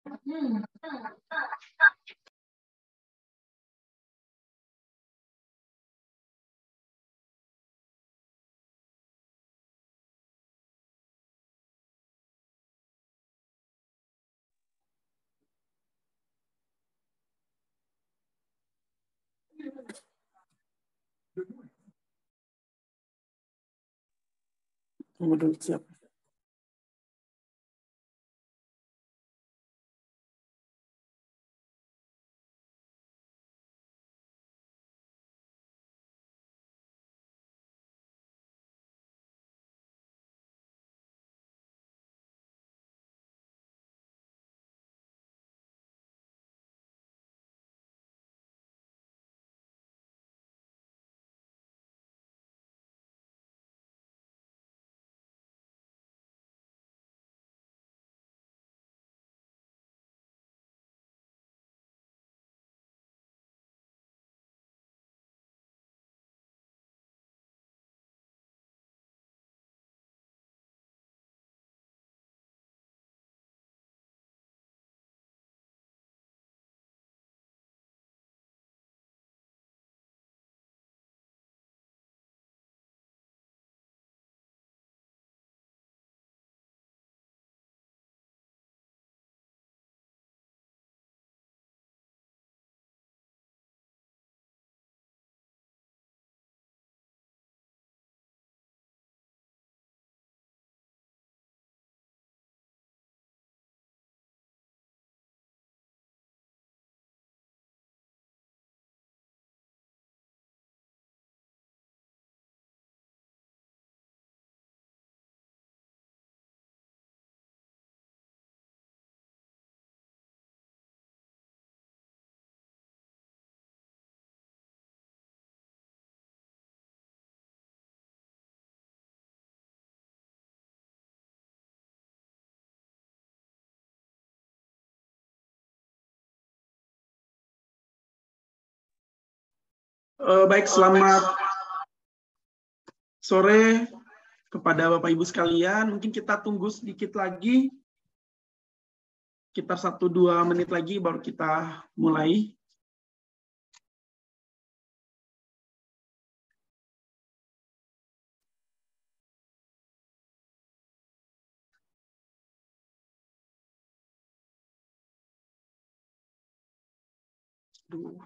Tunggu dulu, siap. Baik, selamat sore kepada Bapak Ibu sekalian. Mungkin kita tunggu sedikit lagi, sekitar 1-2 menit lagi baru kita mulai. Aduh.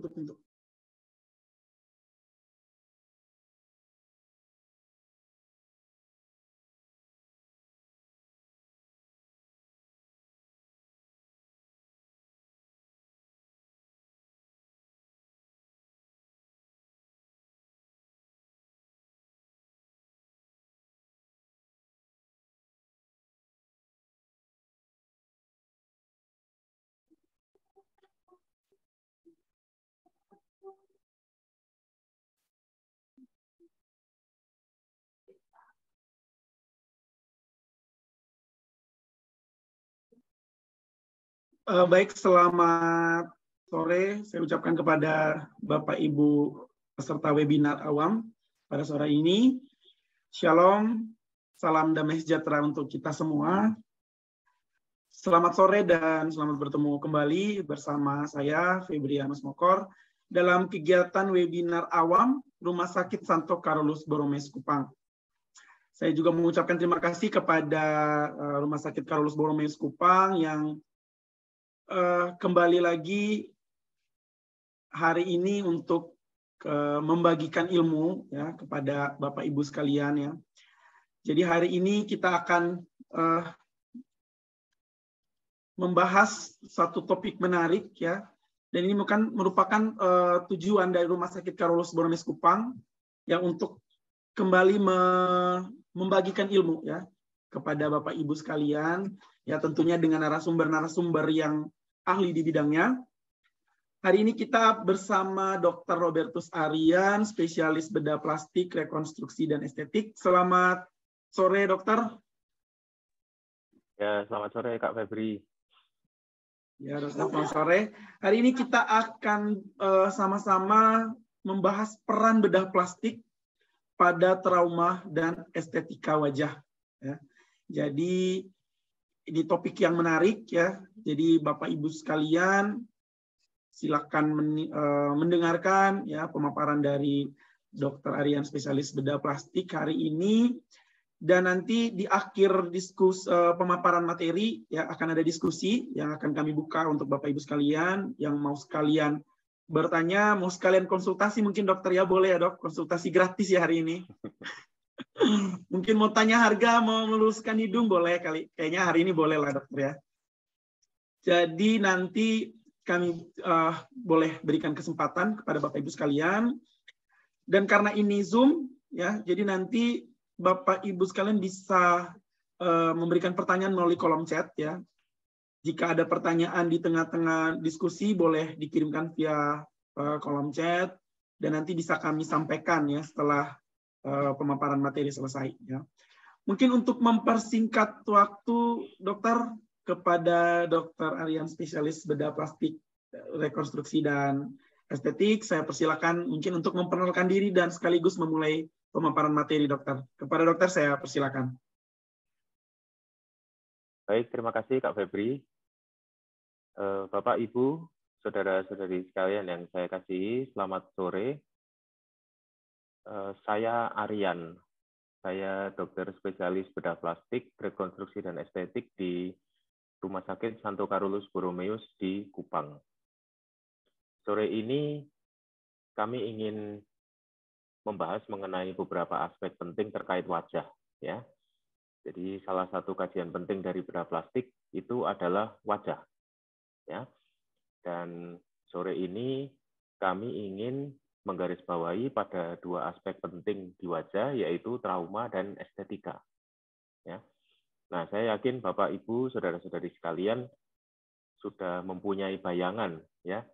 tutup pintu. Baik, selamat sore. Saya ucapkan kepada Bapak Ibu peserta webinar awam pada sore ini. Shalom, salam damai sejahtera untuk kita semua. Selamat sore dan selamat bertemu kembali bersama saya, Febrianus Mokor, dalam kegiatan webinar awam Rumah Sakit Santo Carolus Borromeus Kupang. Saya juga mengucapkan terima kasih kepada Rumah Sakit Carolus Borromeus Kupang yang kembali lagi hari ini untuk membagikan ilmu ya kepada Bapak Ibu sekalian ya. Jadi hari ini kita akan membahas satu topik menarik ya. Dan ini merupakan tujuan dari Rumah Sakit Carolus Borromeus Kupang yang untuk kembali membagikan ilmu ya kepada Bapak Ibu sekalian ya, tentunya dengan narasumber-narasumber yang ahli di bidangnya. Hari ini kita bersama Dr. Robertus Arian, spesialis bedah plastik, rekonstruksi, dan estetik. Selamat sore, dokter. Ya, selamat sore, Kak Febri. Ya, selamat sore. Hari ini kita akan sama-sama membahas peran bedah plastik pada trauma dan estetika wajah. Ya. Jadi, ini topik yang menarik ya. Jadi Bapak Ibu sekalian silakan mendengarkan ya pemaparan dari Dr. Arian, spesialis bedah plastik hari ini, dan nanti di akhir diskusi pemaparan materi ya akan ada diskusi yang akan kami buka untuk Bapak Ibu sekalian yang mau sekalian bertanya, mau sekalian konsultasi mungkin dokter ya, boleh ya dok, konsultasi gratis ya hari ini. Mungkin mau tanya harga, mau meluruskan hidung, boleh kali. Kayaknya hari ini boleh lah dokter ya. Jadi nanti kami boleh berikan kesempatan kepada Bapak Ibu sekalian. Dan karena ini Zoom, ya, jadi nanti Bapak Ibu sekalian bisa memberikan pertanyaan melalui kolom chat. Ya. Jika ada pertanyaan di tengah-tengah diskusi, boleh dikirimkan via kolom chat. Dan nanti bisa kami sampaikan ya setelah pemaparan materi selesai. Ya. Mungkin untuk mempersingkat waktu, dokter, kepada Dr. Arian, spesialis bedah plastik, rekonstruksi, dan estetik, saya persilakan mungkin untuk memperkenalkan diri dan sekaligus memulai pemaparan materi, dokter. Kepada dokter, saya persilakan. Baik, terima kasih Kak Febri. Bapak, Ibu, saudara-saudari sekalian yang saya kasihi, selamat sore. Saya Arian. Saya dokter spesialis bedah plastik, rekonstruksi, dan estetik di Rumah Sakit Santo Carolus Borromeus di Kupang. Sore ini kami ingin membahas mengenai beberapa aspek penting terkait wajah. Ya. Jadi salah satu kajian penting dari bedah plastik itu adalah wajah. Ya. Dan sore ini kami ingin menggarisbawahi pada dua aspek penting di wajah, yaitu trauma dan estetika. Ya. Nah, saya yakin Bapak, Ibu, saudara-saudari sekalian sudah mempunyai bayangan, ya,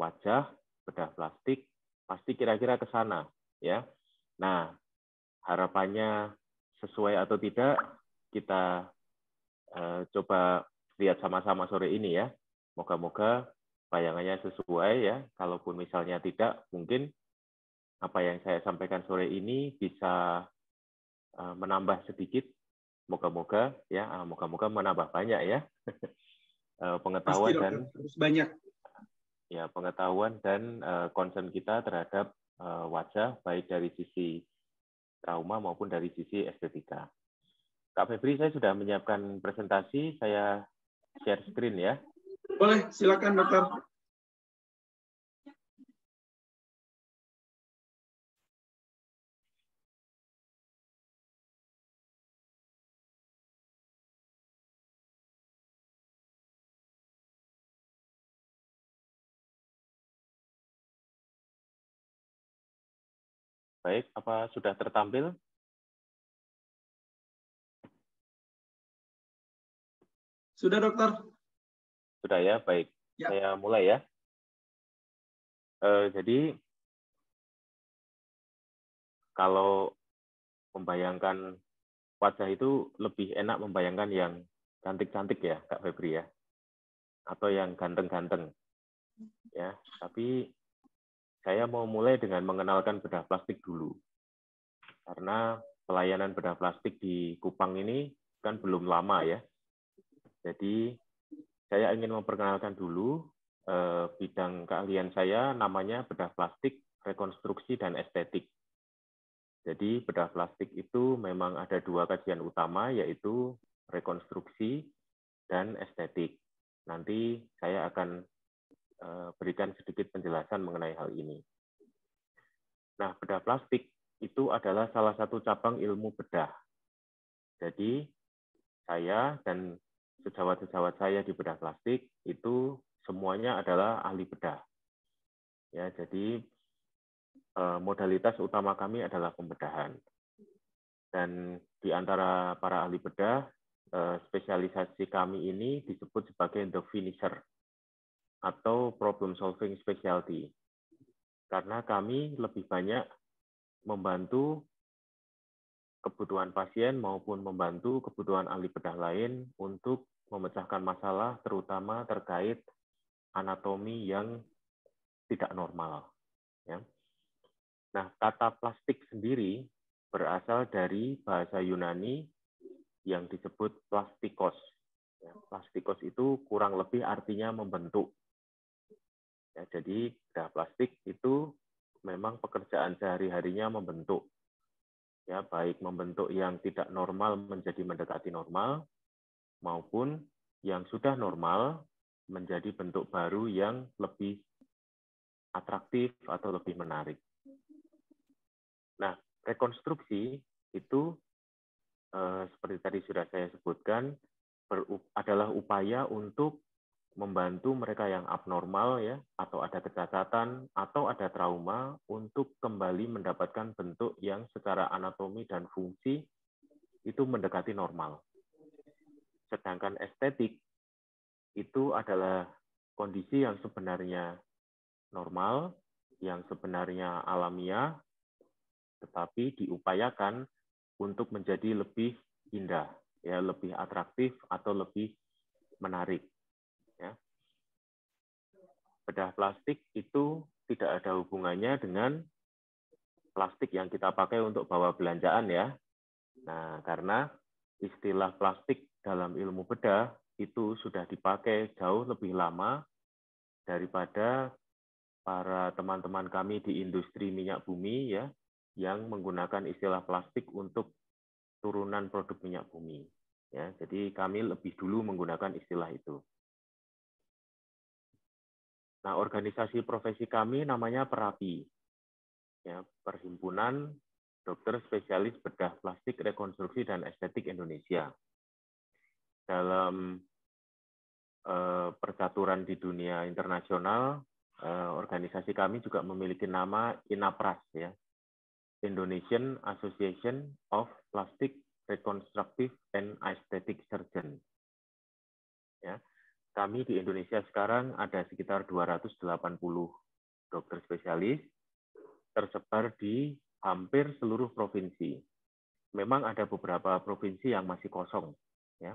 wajah, bedah plastik, pasti kira-kira ke sana. Ya. Nah, harapannya sesuai atau tidak, kita coba lihat sama-sama sore ini ya. Moga-moga bayangannya sesuai ya. Kalaupun misalnya tidak, mungkin apa yang saya sampaikan sore ini bisa menambah sedikit. Moga-moga ya, moga-moga menambah banyak ya. Pengetahuan. Pasti, dan harus banyak. Ya, pengetahuan dan concern kita terhadap wajah, baik dari sisi trauma maupun dari sisi estetika. Kak Febri, saya sudah menyiapkan presentasi. Saya share screen ya. Boleh, silakan dokter. Baik, apa sudah tertampil? Sudah, dokter. Sudah ya, baik. Ya. Saya mulai ya. Jadi, kalau membayangkan wajah itu lebih enak membayangkan yang cantik-cantik ya, Kak Febri ya, atau yang ganteng-ganteng ya. Tapi saya mau mulai dengan mengenalkan bedah plastik dulu, karena pelayanan bedah plastik di Kupang ini kan belum lama ya. Jadi saya ingin memperkenalkan dulu bidang keahlian saya, namanya bedah plastik, rekonstruksi, dan estetik. Jadi bedah plastik itu memang ada dua kajian utama, yaitu rekonstruksi dan estetik. Nanti saya akan berikan sedikit penjelasan mengenai hal ini. Nah, bedah plastik itu adalah salah satu cabang ilmu bedah. Jadi saya dan sejawat-sejawat saya di bedah plastik itu semuanya adalah ahli bedah. Ya, jadi modalitas utama kami adalah pembedahan. Dan di antara para ahli bedah, spesialisasi kami ini disebut sebagai the finisher atau problem solving specialty. Karena kami lebih banyak membantu kebutuhan pasien maupun membantu kebutuhan ahli bedah lain untuk memecahkan masalah terutama terkait anatomi yang tidak normal. Ya. Nah, kata plastik sendiri berasal dari bahasa Yunani yang disebut plastikos. Ya, plastikos itu kurang lebih artinya membentuk. Ya, jadi bedah plastik itu memang pekerjaan sehari-harinya membentuk. Ya, baik membentuk yang tidak normal menjadi mendekati normal, maupun yang sudah normal menjadi bentuk baru yang lebih atraktif atau lebih menarik. Nah, rekonstruksi itu seperti tadi sudah saya sebutkan adalah upaya untuk membantu mereka yang abnormal ya, atau ada kecacatan atau ada trauma untuk kembali mendapatkan bentuk yang secara anatomi dan fungsi itu mendekati normal. Sedangkan estetik itu adalah kondisi yang sebenarnya normal, yang sebenarnya alamiah, tetapi diupayakan untuk menjadi lebih indah, ya, lebih atraktif atau lebih menarik. Ya. Bedah plastik itu tidak ada hubungannya dengan plastik yang kita pakai untuk bawa belanjaan ya. Nah, karena istilah plastik dalam ilmu bedah itu sudah dipakai jauh lebih lama daripada para teman-teman kami di industri minyak bumi ya, yang menggunakan istilah plastik untuk turunan produk minyak bumi. Ya, jadi kami lebih dulu menggunakan istilah itu. Nah, organisasi profesi kami namanya PERAPI, ya, Perhimpunan Dokter Spesialis Bedah Plastik Rekonstruksi dan Estetik Indonesia. Dalam percaturan di dunia internasional, organisasi kami juga memiliki nama INAPRAS, ya, Indonesian Association of Plastic Reconstructive and Aesthetic Surgeon. Ya, kami di Indonesia sekarang ada sekitar 280 dokter spesialis tersebar di hampir seluruh provinsi. Memang ada beberapa provinsi yang masih kosong, ya,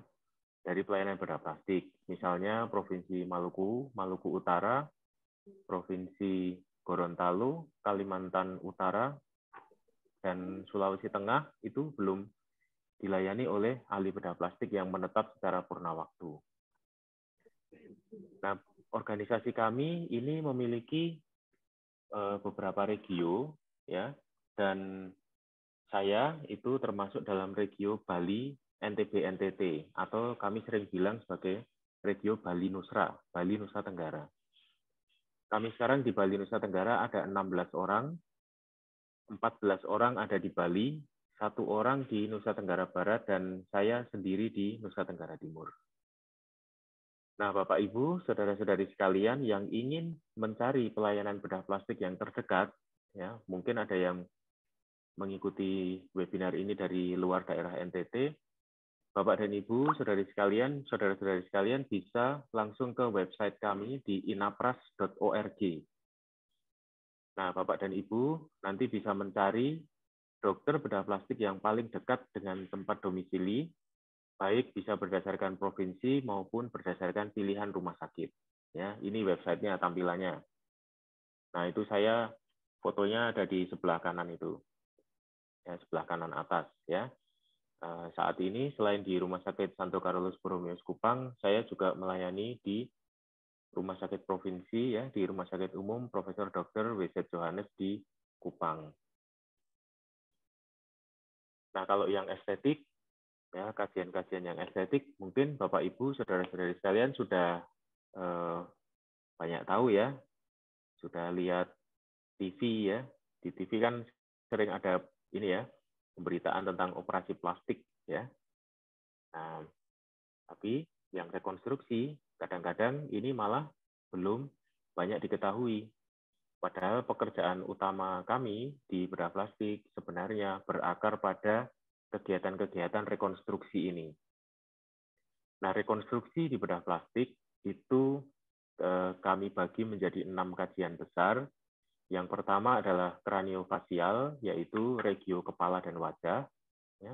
dari pelayanan bedah plastik. Misalnya Provinsi Maluku, Maluku Utara, Provinsi Gorontalo, Kalimantan Utara, dan Sulawesi Tengah itu belum dilayani oleh ahli bedah plastik yang menetap secara purna waktu. Nah, organisasi kami ini memiliki beberapa regio, ya, dan saya itu termasuk dalam regio Bali NTB NTT, atau kami sering bilang sebagai regio Bali Nusra, Bali Nusa Tenggara. Kami sekarang di Bali Nusa Tenggara ada 16 orang, 14 orang ada di Bali, 1 orang di Nusa Tenggara Barat, dan saya sendiri di Nusa Tenggara Timur. Nah, Bapak Ibu, saudara-saudari sekalian yang ingin mencari pelayanan bedah plastik yang terdekat, ya, mungkin ada yang mengikuti webinar ini dari luar daerah NTT, Bapak dan Ibu, saudara-saudari sekalian bisa langsung ke website kami di inapras.org. Nah, Bapak dan Ibu nanti bisa mencari dokter bedah plastik yang paling dekat dengan tempat domisili, baik bisa berdasarkan provinsi maupun berdasarkan pilihan rumah sakit. Ya, ini websitenya, tampilannya. Nah, itu saya fotonya ada di sebelah kanan itu, ya, sebelah kanan atas, ya. Saat ini selain di Rumah Sakit Santo Carolus Borromeus Kupang, saya juga melayani di Rumah Sakit Provinsi, ya, di Rumah Sakit Umum Profesor Dr. W.Z. Johannes di Kupang. Nah, kalau yang estetik, ya, kajian-kajian yang estetik, mungkin Bapak Ibu, saudara-saudari sekalian sudah banyak tahu, ya, sudah lihat TV, ya. Di TV kan sering ada ini, ya, pemberitaan tentang operasi plastik, ya. Nah, tapi yang rekonstruksi kadang-kadang ini malah belum banyak diketahui. Padahal pekerjaan utama kami di bedah plastik sebenarnya berakar pada kegiatan-kegiatan rekonstruksi ini. Nah, rekonstruksi di bedah plastik itu kami bagi menjadi 6 kajian besar. Yang pertama adalah kraniofasial, yaitu regio kepala dan wajah. Ya.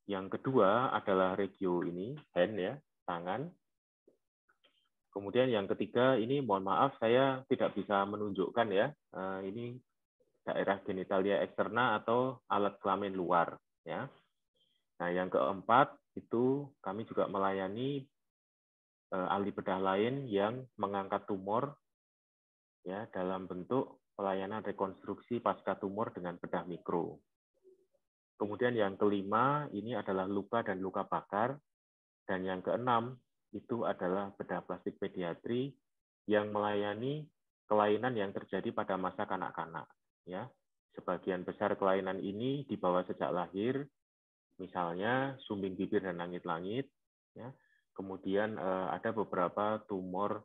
Yang kedua adalah regio ini, hand, ya, tangan. Kemudian yang ketiga ini, mohon maaf saya tidak bisa menunjukkan, ya, ini daerah genitalia eksterna atau alat kelamin luar. Ya. Nah, yang keempat itu kami juga melayani ahli bedah lain yang mengangkat tumor, ya, dalam bentuk pelayanan rekonstruksi pasca tumor dengan bedah mikro. Kemudian yang kelima ini adalah luka dan luka bakar, dan yang keenam itu adalah bedah plastik pediatri yang melayani kelainan yang terjadi pada masa kanak-kanak. Ya, sebagian besar kelainan ini dibawa sejak lahir, misalnya sumbing bibir dan langit-langit. Ya, kemudian ada beberapa tumor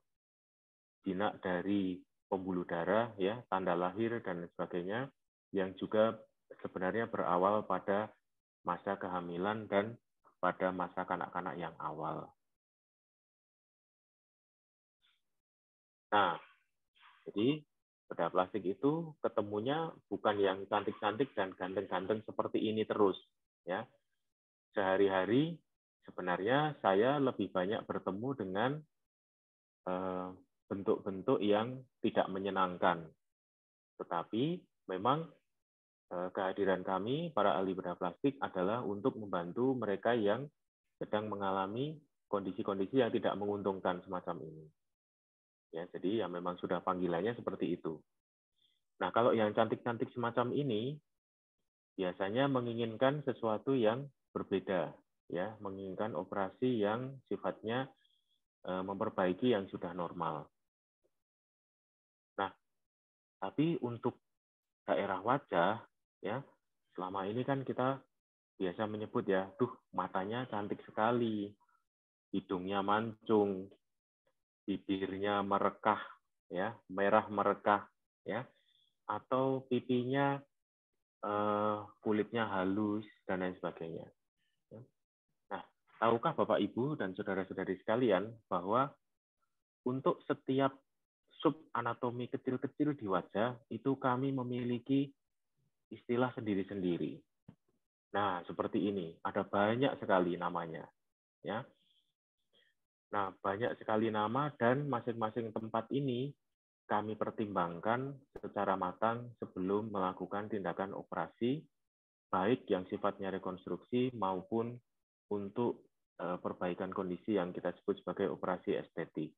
jinak dari pembuluh darah, ya, tanda lahir dan sebagainya, yang juga sebenarnya berawal pada masa kehamilan dan pada masa kanak-kanak yang awal. Nah, jadi bedah plastik itu ketemunya bukan yang cantik-cantik dan ganteng-ganteng seperti ini terus, ya. Sehari-hari sebenarnya saya lebih banyak bertemu dengan bentuk-bentuk yang tidak menyenangkan. Tetapi memang kehadiran kami, para ahli bedah plastik, adalah untuk membantu mereka yang sedang mengalami kondisi-kondisi yang tidak menguntungkan semacam ini. Ya, jadi ya memang sudah panggilannya seperti itu. Nah, kalau yang cantik-cantik semacam ini, biasanya menginginkan sesuatu yang berbeda, ya, menginginkan operasi yang sifatnya memperbaiki yang sudah normal. Nah, tapi untuk daerah wajah, ya, selama ini kan kita biasa menyebut, ya, duh, matanya cantik sekali, hidungnya mancung, bibirnya merekah, ya, merah merekah, ya, atau pipinya kulitnya halus dan lain sebagainya. Nah, tahukah Bapak Ibu dan saudara-saudari sekalian bahwa untuk setiap sub anatomi kecil-kecil di wajah itu kami memiliki istilah sendiri-sendiri. Nah, seperti ini, ada banyak sekali namanya, ya. Nah, banyak sekali nama dan masing-masing tempat ini kami pertimbangkan secara matang sebelum melakukan tindakan operasi, baik yang sifatnya rekonstruksi maupun untuk perbaikan kondisi yang kita sebut sebagai operasi estetik.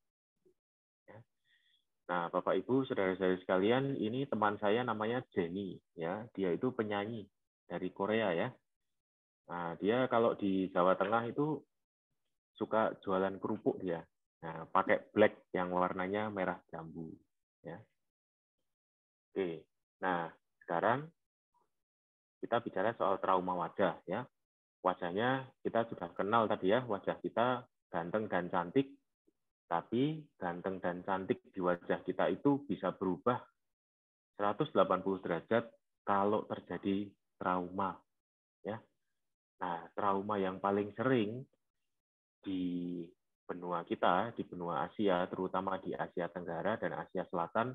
Nah, Bapak Ibu, saudara-saudari sekalian, ini teman saya namanya Jenny, ya. Dia itu penyanyi dari Korea, ya. Nah, dia kalau di Jawa Tengah itu suka jualan kerupuk dia. Nah, pakai black yang warnanya merah jambu, ya. Oke. Nah, sekarang kita bicara soal trauma wajah, ya. Wajahnya kita sudah kenal tadi, ya, wajah kita ganteng dan cantik. Tapi ganteng dan cantik di wajah kita itu bisa berubah 180 derajat kalau terjadi trauma. Ya. Nah, trauma yang paling sering di benua kita, di benua Asia, terutama di Asia Tenggara dan Asia Selatan,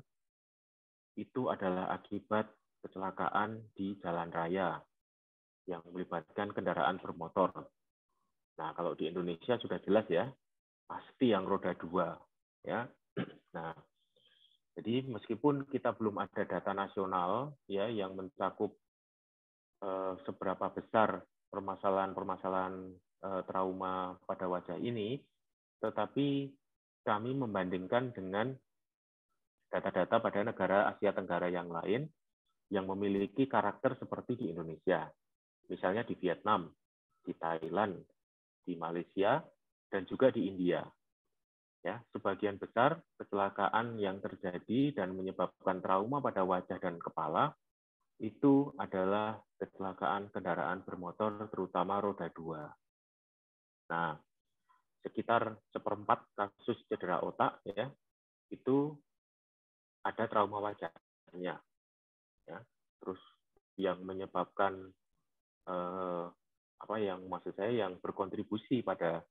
itu adalah akibat kecelakaan di jalan raya yang melibatkan kendaraan bermotor. Nah, kalau di Indonesia sudah jelas ya, pasti yang roda 2. Ya. Nah, jadi meskipun kita belum ada data nasional ya yang mencakup seberapa besar permasalahan-permasalahan trauma pada wajah ini, tetapi kami membandingkan dengan data-data pada negara Asia Tenggara yang lain yang memiliki karakter seperti di Indonesia. Misalnya di Vietnam, di Thailand, di Malaysia, dan juga di India. Ya, sebagian besar kecelakaan yang terjadi dan menyebabkan trauma pada wajah dan kepala itu adalah kecelakaan kendaraan bermotor, terutama roda 2. Nah, sekitar 1/4 kasus cedera otak ya itu ada trauma wajahnya. Ya, terus yang menyebabkan yang berkontribusi pada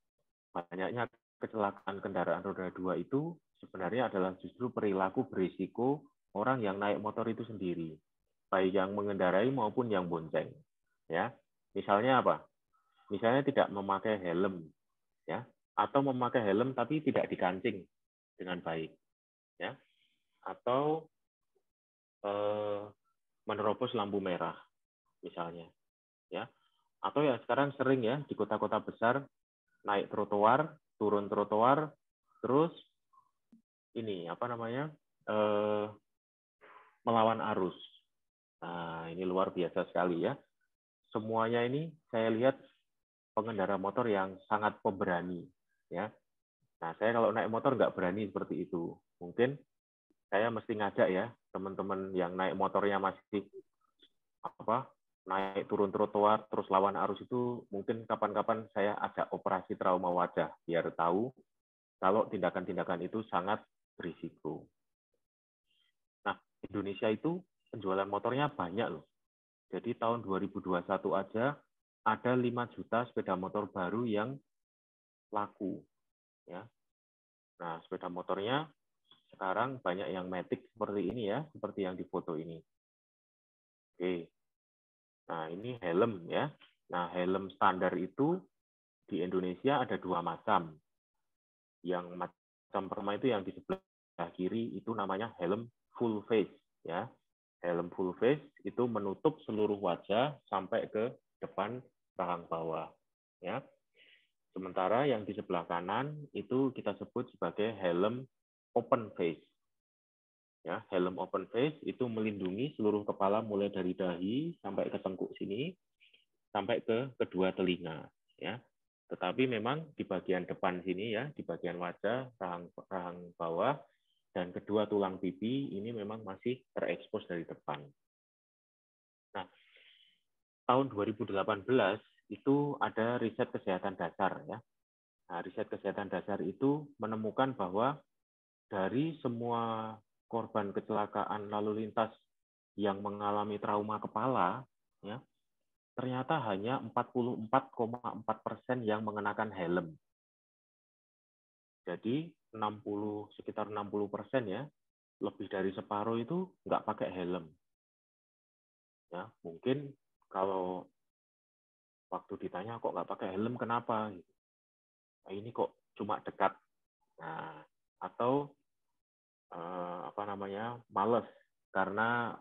banyaknya kecelakaan kendaraan roda 2 itu sebenarnya adalah justru perilaku berisiko orang yang naik motor itu sendiri, baik yang mengendarai maupun yang bonceng. Ya, misalnya apa? Misalnya tidak memakai helm, ya, atau memakai helm tapi tidak dikancing dengan baik, ya, atau menerobos lampu merah, misalnya, ya, atau yang sekarang sering ya di kota-kota besar naik trotoar, turun trotoar, terus ini melawan arus. Nah, ini luar biasa sekali ya. Semuanya ini saya lihat pengendara motor yang sangat pemberani ya. Nah, saya kalau naik motor nggak berani seperti itu. Mungkin saya mesti ngajak ya teman-teman yang naik motornya masih naik turun trotoar terus lawan arus itu, mungkin kapan-kapan saya ajak operasi trauma wajah biar tahu kalau tindakan-tindakan itu sangat berisiko. Nah, Indonesia itu penjualan motornya banyak loh. Jadi tahun 2021 aja ada 5 juta sepeda motor baru yang laku. Ya. Nah, sepeda motornya sekarang banyak yang matic seperti ini ya, seperti yang di foto ini. Oke. Nah, ini helm ya. Nah, helm standar itu di Indonesia ada 2 macam. Yang macam pertama itu yang di sebelah kiri itu namanya helm full face ya. Helm full face itu menutup seluruh wajah sampai ke depan rahang bawah ya. Sementara yang di sebelah kanan itu kita sebut sebagai helm open face. Ya, helm open face itu melindungi seluruh kepala mulai dari dahi sampai ke tengkuk sini sampai ke kedua telinga ya. Tetapi memang di bagian depan sini ya, di bagian wajah, rahang bawah dan kedua tulang pipi ini memang masih terekspos dari depan. Nah, tahun 2018 itu ada riset kesehatan dasar ya. Nah, riset kesehatan dasar itu menemukan bahwa dari semua korban kecelakaan lalu lintas yang mengalami trauma kepala, ya, ternyata hanya 44,4% yang mengenakan helm. Jadi sekitar 60% ya, lebih dari separuh itu nggak pakai helm. Ya, mungkin kalau waktu ditanya kok nggak pakai helm kenapa? Nah, ini kok cuma dekat. Nah, atau males karena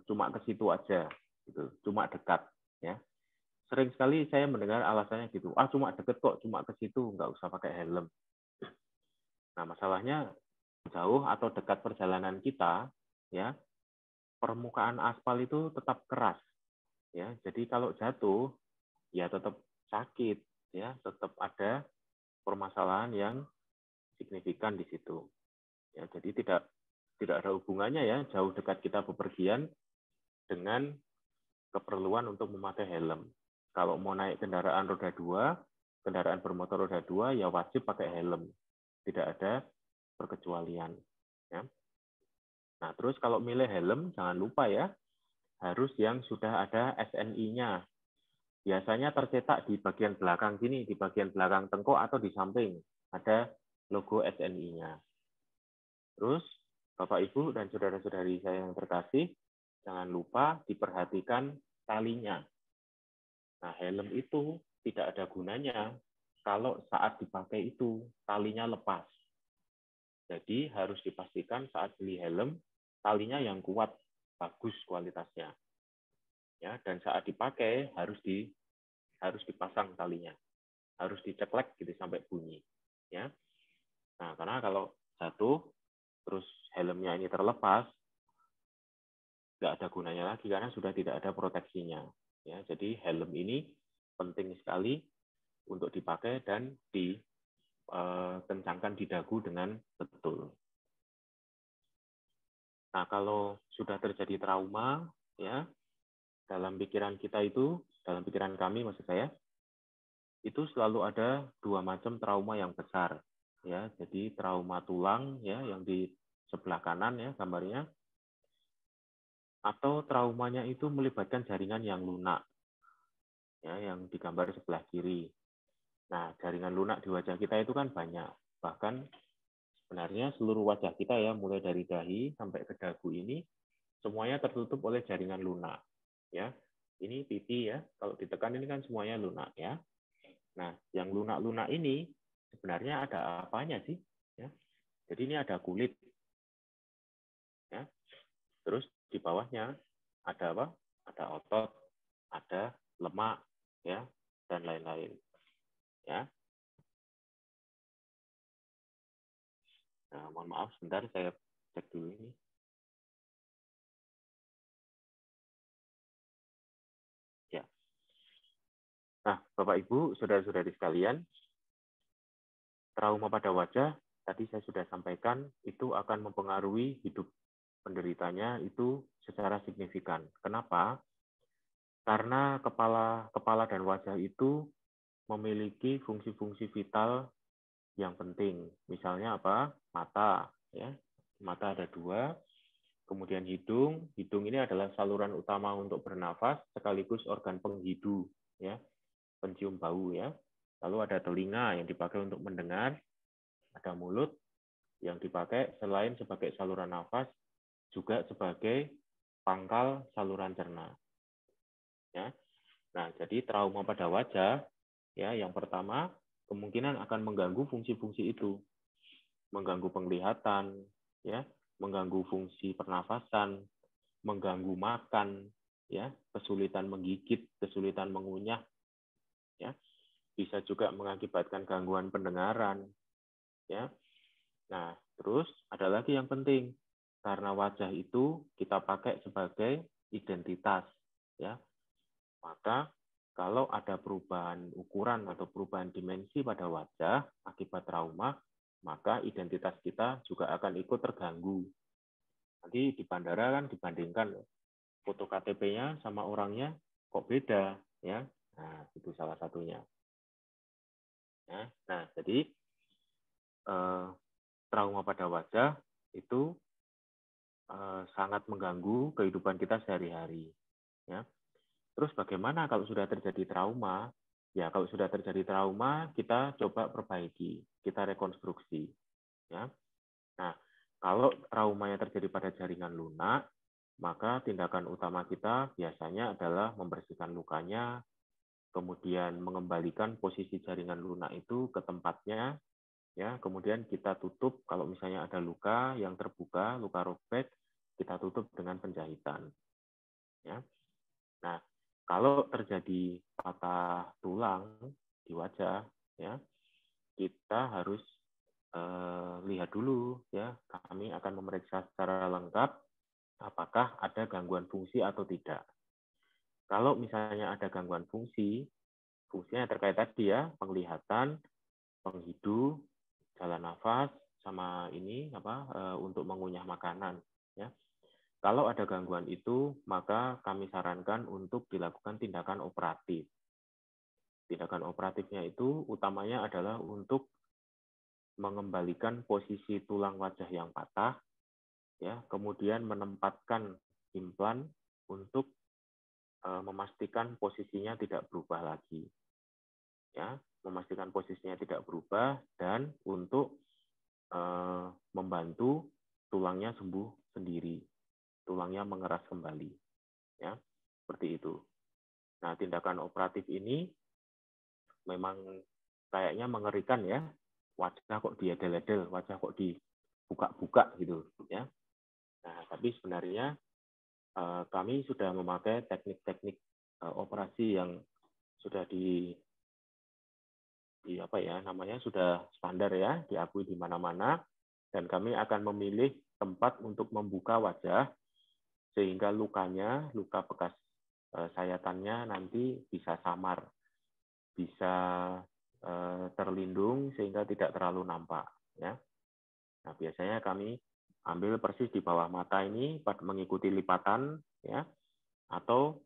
cuma ke situ aja, gitu, cuma dekat, ya. Sering sekali saya mendengar alasannya gitu, cuma deket kok, cuma ke situ, nggak usah pakai helm. Nah, masalahnya jauh atau dekat perjalanan kita, ya, permukaan aspal itu tetap keras, ya. Jadi kalau jatuh, ya tetap sakit, ya, tetap ada permasalahan yang signifikan di situ. Ya, jadi tidak ada hubungannya ya jauh dekat kita bepergian dengan keperluan untuk memakai helm. Kalau mau naik kendaraan roda 2, kendaraan bermotor roda 2 ya wajib pakai helm. Tidak ada perkecualian. Ya. Nah, terus kalau milih helm jangan lupa ya, harus yang sudah ada SNI-nya. Biasanya tercetak di bagian belakang sini, di bagian belakang tengkuk atau di samping. Ada logo SNI-nya. Terus, Bapak, Ibu, dan saudara-saudari saya yang terkasih, jangan lupa diperhatikan talinya. Nah, helm itu tidak ada gunanya kalau saat dipakai itu talinya lepas. Jadi, harus dipastikan saat beli helm, talinya yang kuat, bagus kualitasnya. Ya, dan saat dipakai harus dipasang talinya, harus diceklek gitu sampai bunyi. Ya, nah karena kalau jatuh terus helmnya ini terlepas, nggak ada gunanya lagi karena sudah tidak ada proteksinya. Ya, jadi helm ini penting sekali untuk dipakai dan dikencangkan di dagu dengan betul. Nah, kalau sudah terjadi trauma, ya, dalam pikiran kita itu, dalam pikiran kami maksud saya, itu selalu ada dua macam trauma yang besar, ya. Jadi trauma tulang, ya, yang di sebelah kanan, ya, gambarnya, atau traumanya itu melibatkan jaringan yang lunak, ya, yang digambar sebelah kiri. Nah, jaringan lunak di wajah kita itu kan banyak, bahkan sebenarnya seluruh wajah kita, ya, mulai dari dahi sampai ke dagu ini, semuanya tertutup oleh jaringan lunak, ya. Ini pipi, ya, kalau ditekan ini kan semuanya lunak, ya. Nah, yang lunak-lunak ini sebenarnya ada apanya sih? Ya. Jadi ini ada kulit, ya. Terus di bawahnya ada apa? Ada otot, ada lemak, ya, dan lain-lain, ya. Nah, mohon maaf, sebentar saya cek dulu ini. Ya. Nah, Bapak Ibu, saudara-saudari sekalian, trauma pada wajah tadi saya sudah sampaikan itu akan mempengaruhi hidup penderitanya itu secara signifikan. Kenapa? Karena kepala dan wajah itu memiliki fungsi-fungsi vital yang penting. Misalnya apa? Mata, ya. Mata ada dua. Kemudian hidung. Hidung ini adalah saluran utama untuk bernafas sekaligus organ penghidu, ya. Pencium bau, ya. Lalu ada telinga yang dipakai untuk mendengar. Ada mulut yang dipakai selain sebagai saluran nafas juga sebagai pangkal saluran cerna. Ya. Nah, jadi trauma pada wajah, ya, yang pertama kemungkinan akan mengganggu fungsi-fungsi itu, mengganggu penglihatan, ya, mengganggu fungsi pernafasan, mengganggu makan, ya, kesulitan menggigit, kesulitan mengunyah, ya, bisa juga mengakibatkan gangguan pendengaran, ya. Nah, terus ada lagi yang penting, karena wajah itu kita pakai sebagai identitas, ya. Maka kalau ada perubahan ukuran atau perubahan dimensi pada wajah akibat trauma, maka identitas kita juga akan ikut terganggu. Nanti di bandara kan dibandingkan foto KTP-nya sama orangnya kok beda, ya. Nah, itu salah satunya. Ya. Nah, jadi trauma pada wajah itu sangat mengganggu kehidupan kita sehari-hari. Ya. Terus bagaimana kalau sudah terjadi trauma? Ya, kalau sudah terjadi trauma, kita coba perbaiki, kita rekonstruksi. Ya. Nah, kalau traumanya terjadi pada jaringan lunak, maka tindakan utama kita biasanya adalah membersihkan lukanya, kemudian mengembalikan posisi jaringan lunak itu ke tempatnya, ya. Kemudian kita tutup kalau misalnya ada luka yang terbuka, luka robek, kita tutup dengan penjahitan. Ya. Nah, kalau terjadi patah tulang di wajah, ya, kita harus lihat dulu, ya. Kami akan memeriksa secara lengkap apakah ada gangguan fungsi atau tidak. Kalau misalnya ada gangguan fungsi, fungsinya terkait tadi, ya, penglihatan, penghidu, jalan nafas, sama ini untuk mengunyah makanan, ya. Kalau ada gangguan itu, maka kami sarankan untuk dilakukan tindakan operatif. Tindakan operatifnya itu utamanya adalah untuk mengembalikan posisi tulang wajah yang patah, ya, kemudian menempatkan implan untuk memastikan posisinya tidak berubah lagi. Ya, memastikan posisinya tidak berubah dan untuk membantu tulangnya sembuh sendiri, tulangnya mengeras kembali. Ya, seperti itu. Nah, tindakan operatif ini memang kayaknya mengerikan ya. Wajah kok diedel-edel, wajah kok dibuka-buka gitu ya. Nah, tapi sebenarnya kami sudah memakai teknik-teknik operasi yang sudah di apa ya namanya, sudah standar ya, diakui di mana-mana, dan kami akan memilih tempat untuk membuka wajah sehingga lukanya, luka bekas sayatannya nanti bisa samar, bisa terlindung sehingga tidak terlalu nampak ya. Nah, biasanya kami ambil persis di bawah mata ini mengikuti lipatan ya, atau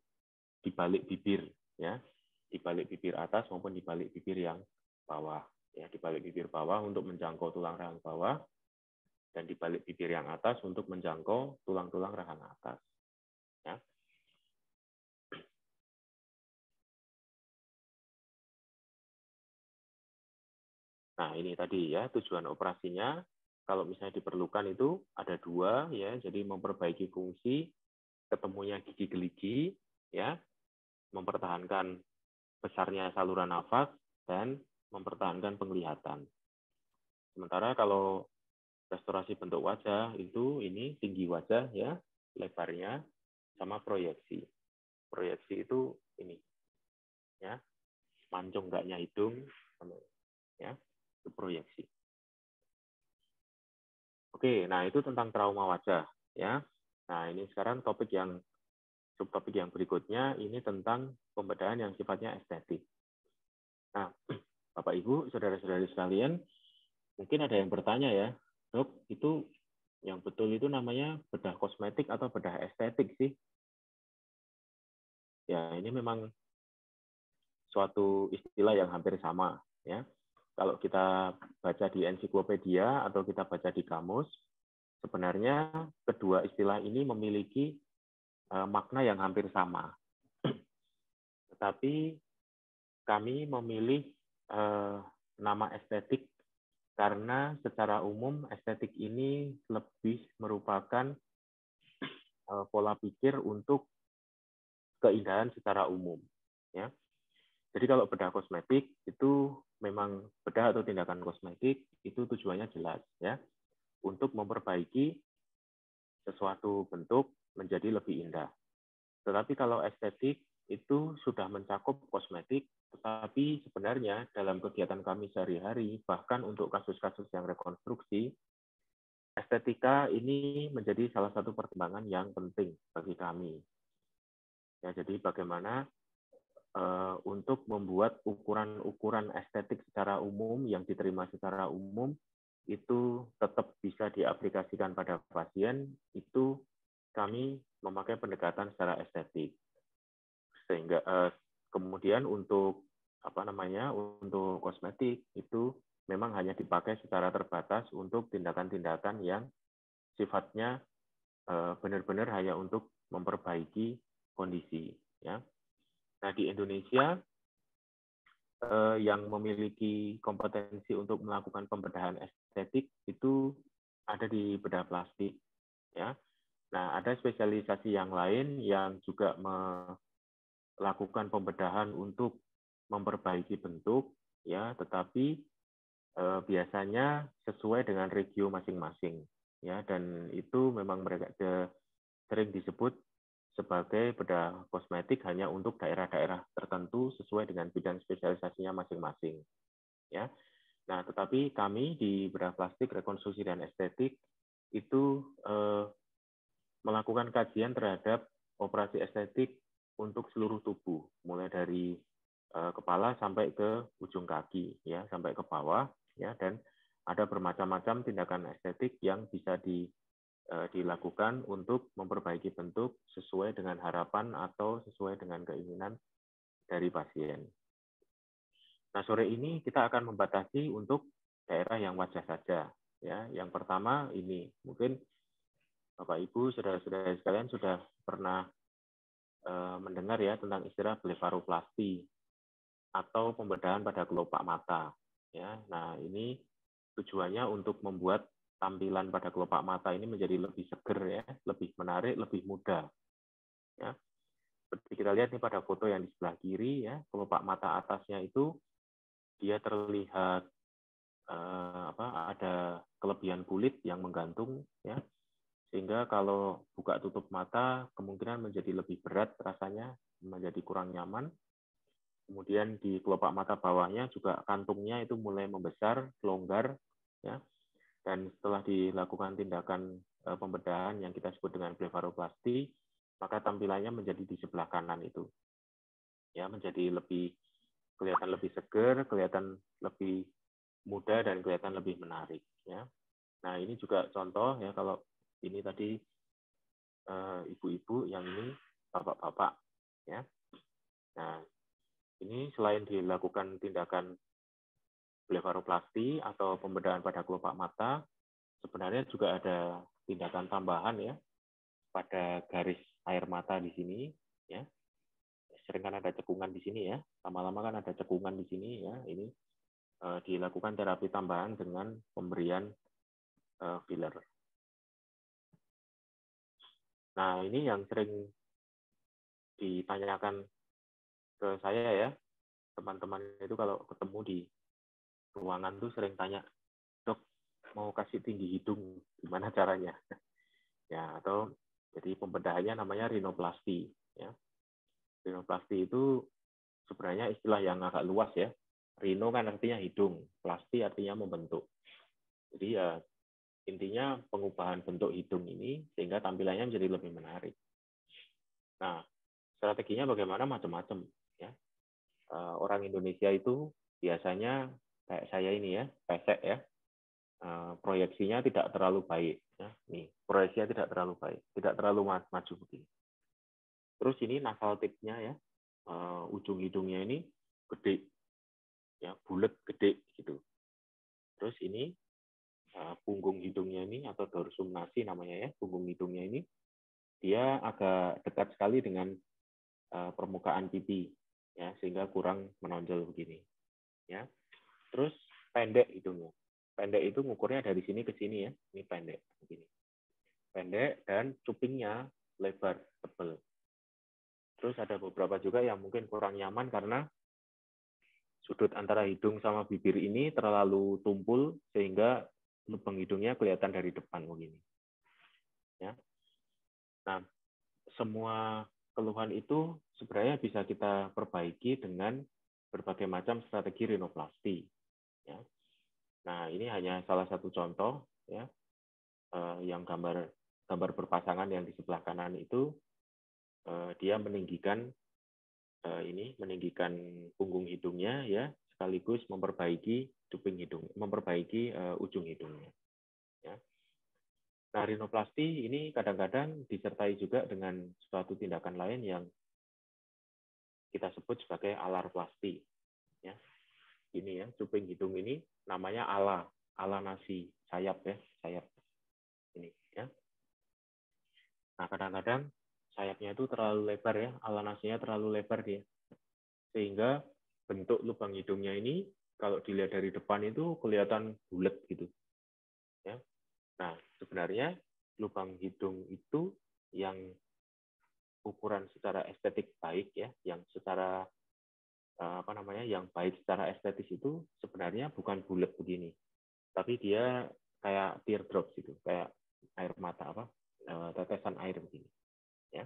di balik bibir ya, di balik bibir atas maupun di balik bibir yang bawah ya, di balik bibir bawah untuk menjangkau tulang rahang bawah dan di balik bibir yang atas untuk menjangkau tulang-tulang rahang atas ya. Nah, ini tadi ya tujuan operasinya. Kalau misalnya diperlukan itu ada dua ya, jadi memperbaiki fungsi ketemunya gigi geligi ya, mempertahankan besarnya saluran nafas dan mempertahankan penglihatan. Sementara kalau restorasi bentuk wajah itu ini tinggi wajah ya, lebarnya sama proyeksi. Proyeksi itu ini ya, mancung enggaknya hidung ya, itu proyeksi. Oke, nah itu tentang trauma wajah ya. Nah, ini sekarang subtopik yang berikutnya ini tentang pembedahan yang sifatnya estetik. Nah, Bapak Ibu, saudara-saudari sekalian, mungkin ada yang bertanya ya, Dok, itu yang betul itu namanya bedah kosmetik atau bedah estetik sih? Ya, ini memang suatu istilah yang hampir sama ya. Kalau kita baca di ensiklopedia atau kita baca di kamus, sebenarnya kedua istilah ini memiliki makna yang hampir sama. Tetapi kami memilih nama estetik karena secara umum estetik ini lebih merupakan pola pikir untuk keindahan secara umum. Ya. Jadi kalau bedah kosmetik itu memang bedah atau tindakan kosmetik itu tujuannya jelas ya, untuk memperbaiki sesuatu bentuk menjadi lebih indah. Tetapi kalau estetik itu sudah mencakup kosmetik, tetapi sebenarnya dalam kegiatan kami sehari-hari, bahkan untuk kasus-kasus yang rekonstruksi, estetika ini menjadi salah satu pertimbangan yang penting bagi kami. Ya, jadi bagaimana untuk membuat ukuran-ukuran estetik secara umum yang diterima secara umum itu tetap bisa diaplikasikan pada pasien, itu kami memakai pendekatan secara estetik. Sehingga kemudian untuk untuk kosmetik itu memang hanya dipakai secara terbatas untuk tindakan-tindakan yang sifatnya benar-benar hanya untuk memperbaiki kondisi ya. Nah, di Indonesia yang memiliki kompetensi untuk melakukan pembedahan estetik itu ada di bedah plastik ya. Nah, ada spesialisasi yang lain yang juga melakukan pembedahan untuk memperbaiki bentuk ya, tetapi biasanya sesuai dengan regio masing-masing ya, dan itu memang mereka sering disebut sebagai bedah kosmetik hanya untuk daerah-daerah tertentu sesuai dengan bidang spesialisasinya masing-masing. Ya. Nah, tetapi kami di bedah plastik, rekonstruksi dan estetik itu melakukan kajian terhadap operasi estetik untuk seluruh tubuh, mulai dari kepala sampai ke ujung kaki, ya, sampai ke bawah, ya, dan ada bermacam-macam tindakan estetik yang bisa dilakukan untuk memperbaiki bentuk sesuai dengan harapan atau sesuai dengan keinginan dari pasien. Nah, sore ini kita akan membatasi untuk daerah yang wajah saja. Ya, yang pertama ini mungkin Bapak Ibu, saudara-saudara sekalian sudah pernah mendengar ya tentang istilah blefaroplasti atau pembedahan pada kelopak mata. Ya, nah ini tujuannya untuk membuat tampilan pada kelopak mata ini menjadi lebih seger ya, lebih menarik, lebih muda. Ya, seperti kita lihat nih pada foto yang di sebelah kiri ya, kelopak mata atasnya itu dia terlihat ada kelebihan kulit yang menggantung ya, sehingga kalau buka tutup mata kemungkinan menjadi lebih berat rasanya, menjadi kurang nyaman. Kemudian di kelopak mata bawahnya juga kantungnya itu mulai membesar, longgar ya. Dan setelah dilakukan tindakan pembedahan yang kita sebut dengan blefaroplasti, maka tampilannya menjadi di sebelah kanan itu. Ya, menjadi lebih kelihatan lebih seger, kelihatan lebih muda dan kelihatan lebih menarik ya. Nah, ini juga contoh ya, kalau ini tadi ibu-ibu, yang ini bapak-bapak ya. Nah, ini selain dilakukan tindakan blefaroplasti atau pembedahan pada kelopak mata, sebenarnya juga ada tindakan tambahan ya pada garis air mata di sini ya. Sering kan ada cekungan di sini ya. Lama-lama kan ada cekungan di sini ya. Ini dilakukan terapi tambahan dengan pemberian filler. Nah, ini yang sering ditanyakan ke saya ya, teman-teman itu kalau ketemu di ruangan tuh sering tanya, "Dok, mau kasih tinggi hidung, gimana caranya?" Ya, atau jadi pembedahannya namanya rinoplasti ya. Rinoplasti itu sebenarnya istilah yang agak luas ya. Rhino kan artinya hidung, plasti artinya membentuk. Jadi ya intinya pengubahan bentuk hidung ini sehingga tampilannya menjadi lebih menarik. Nah, strateginya bagaimana? Macam-macam ya. Orang Indonesia itu biasanya kayak saya ini ya, pesek ya. Proyeksinya tidak terlalu baik ya. Nih, proyeksinya tidak terlalu baik, tidak terlalu maju begini. Terus ini nasal tipnya ya, ujung hidungnya ini gede ya, bulat gede gitu. Terus ini punggung hidungnya ini atau dorsum nasi namanya ya, punggung hidungnya ini dia agak dekat sekali dengan permukaan pipi ya, sehingga kurang menonjol begini ya. Terus pendek hidungnya. Pendek itu ngukurnya dari sini ke sini ya. Ini pendek begini. Pendek dan cupingnya lebar, tebal. Terus ada beberapa juga yang mungkin kurang nyaman karena sudut antara hidung sama bibir ini terlalu tumpul sehingga lubang hidungnya kelihatan dari depan begini. Ya. Nah, semua keluhan itu sebenarnya bisa kita perbaiki dengan berbagai macam strategi rinoplasti. Ya. Nah, ini hanya salah satu contoh ya, yang gambar berpasangan yang di sebelah kanan itu dia meninggikan meninggikan punggung hidungnya ya, sekaligus memperbaiki cuping hidung, memperbaiki ujung hidungnya. Ya. Nah, rinoplasti ini kadang-kadang disertai juga dengan suatu tindakan lain yang kita sebut sebagai alarplasti. Ya. Ini ya, cuping hidung ini namanya ala nasi, sayap ya, sayap. Ini ya. Nah, kadang-kadang sayapnya itu terlalu lebar ya, ala nasinya terlalu lebar dia. Sehingga bentuk lubang hidungnya ini kalau dilihat dari depan itu kelihatan bulat gitu. Ya. Nah, sebenarnya lubang hidung itu yang ukuran secara estetik baik ya, yang secara yang baik secara estetis itu sebenarnya bukan bulat begini, tapi dia kayak teardrop gitu, kayak air mata tetesan air begini. Ya.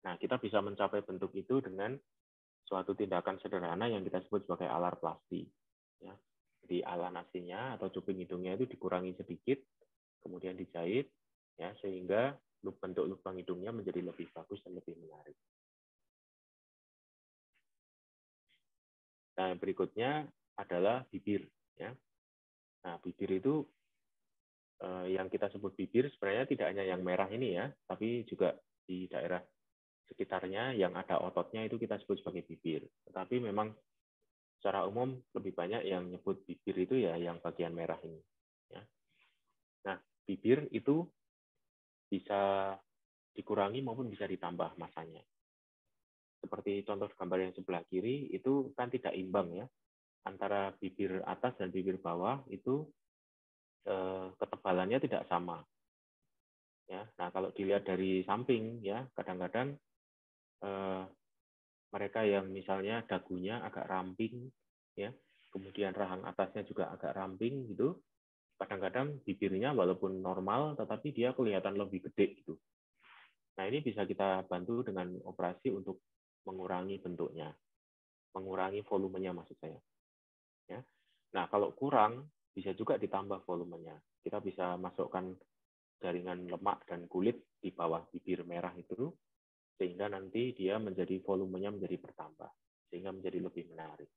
Nah, kita bisa mencapai bentuk itu dengan suatu tindakan sederhana yang kita sebut sebagai alarplasti. Ya. Jadi ala nasinya atau cuping hidungnya itu dikurangi sedikit, kemudian dijahit, ya, sehingga bentuk lubang hidungnya menjadi lebih bagus dan lebih menarik. Nah, berikutnya adalah bibir. Ya. Nah, bibir itu yang kita sebut bibir sebenarnya tidak hanya yang merah ini ya, tapi juga di daerah sekitarnya yang ada ototnya itu kita sebut sebagai bibir. Tetapi memang secara umum lebih banyak yang nyebut bibir itu ya yang bagian merah ini. Ya. Nah, bibir itu bisa dikurangi maupun bisa ditambah masanya. seperti contoh gambar yang sebelah kiri itu kan tidak imbang ya, antara bibir atas dan bibir bawah itu ketebalannya tidak sama. Ya, nah kalau dilihat dari samping ya, kadang-kadang mereka yang misalnya dagunya agak ramping ya, kemudian rahang atasnya juga agak ramping gitu, kadang-kadang bibirnya walaupun normal tetapi dia kelihatan lebih gede gitu. Nah, ini bisa kita bantu dengan operasi untuk mengurangi bentuknya, mengurangi volumenya maksud saya. Ya. Nah, kalau kurang bisa juga ditambah volumenya. Kita bisa masukkan jaringan lemak dan kulit di bawah bibir merah itu, sehingga nanti dia menjadi volumenya menjadi bertambah, sehingga menjadi lebih menarik.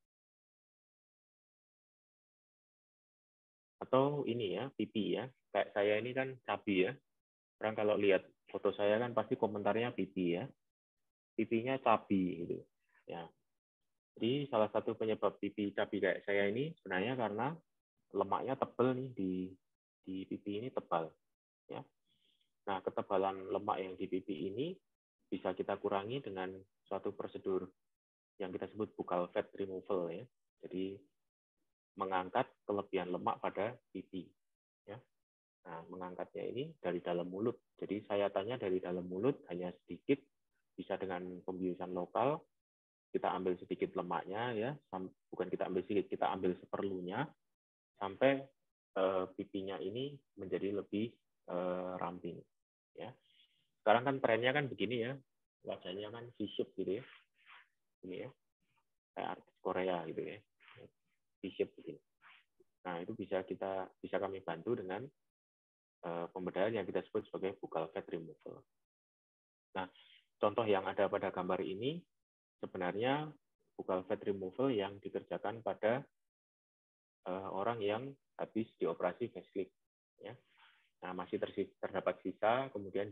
Atau ini ya, pipi ya. Kayak saya ini kan cabi ya. Orang kalau lihat foto saya kan pasti komentarnya pipi ya. Pipinya cabi gitu. Ya. Jadi salah satu penyebab pipi cabi kayak saya ini sebenarnya karena lemaknya tebal nih di pipi ini tebal. Ya. Nah, ketebalan lemak yang di pipi ini bisa kita kurangi dengan suatu prosedur yang kita sebut buccal fat removal ya. Jadi mengangkat kelebihan lemak pada pipi. Ya. Nah, mengangkatnya ini dari dalam mulut. Jadi sayatannya dari dalam mulut hanya sedikit, bisa dengan pembiusan lokal. Kita ambil sedikit lemaknya ya, bukan kita ambil sedikit, kita ambil seperlunya sampai pipinya ini menjadi lebih ramping. Ya. Sekarang kan trennya kan begini ya, wajahnya kan V-shape gitu ya, ini ya, kayak artis Korea gitu ya, V-shape begini. Nah itu bisa kami bantu dengan pembedahan yang kita sebut sebagai buccal fat removal. Nah contoh yang ada pada gambar ini sebenarnya buccal fat removal yang dikerjakan pada orang yang habis dioperasi facelift. Ya. Nah masih terdapat sisa, kemudian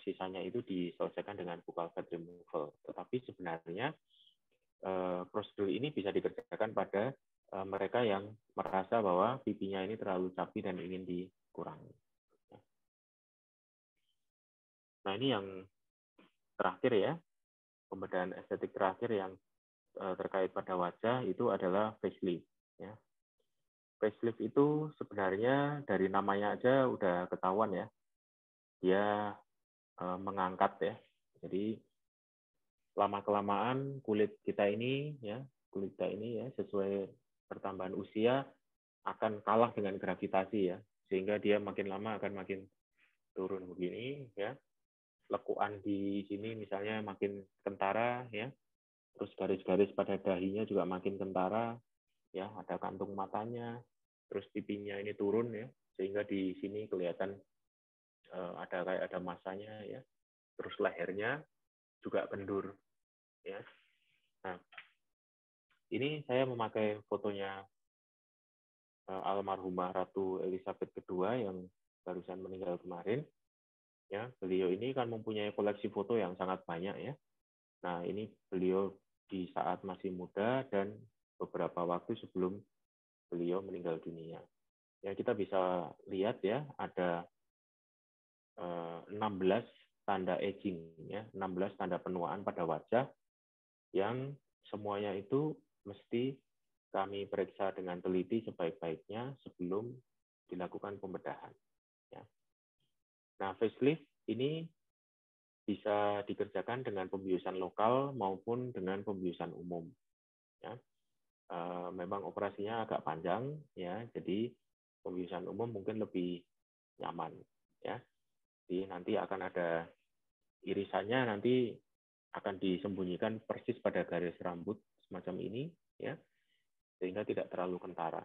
sisanya itu diselesaikan dengan buccal fat removal. Tetapi sebenarnya prosedur ini bisa dikerjakan pada mereka yang merasa bahwa pipinya ini terlalu cabi dan ingin dikurangi. Nah ini yang terakhir ya, pembedahan estetik terakhir yang terkait pada wajah itu adalah facelift. Ya. Facelift itu sebenarnya dari namanya aja udah ketahuan ya, dia mengangkat ya. Jadi lama-kelamaan kulit kita ini ya sesuai pertambahan usia akan kalah dengan gravitasi ya, sehingga dia makin lama akan makin turun begini ya. Lekuan di sini misalnya makin kentara ya, terus garis-garis pada dahinya juga makin kentara ya, ada kantung matanya, terus pipinya ini turun ya, sehingga di sini kelihatan ada masanya ya, terus lehernya juga kendur ya. Nah ini saya memakai fotonya almarhumah Ratu Elizabeth II yang barusan meninggal kemarin. Ya, beliau ini kan mempunyai koleksi foto yang sangat banyak ya. Nah, ini beliau di saat masih muda dan beberapa waktu sebelum beliau meninggal dunia. Ya, kita bisa lihat ya, ada 16 tanda aging ya, 16 tanda penuaan pada wajah yang semuanya itu mesti kami periksa dengan teliti sebaik-baiknya sebelum dilakukan pembedahan. Ya. Nah, facelift ini bisa dikerjakan dengan pembiusan lokal maupun dengan pembiusan umum. Ya. Memang operasinya agak panjang, ya, jadi pembiusan umum mungkin lebih nyaman. Ya. Jadi nanti akan ada irisannya, nanti akan disembunyikan persis pada garis rambut semacam ini, ya, sehingga tidak terlalu kentara.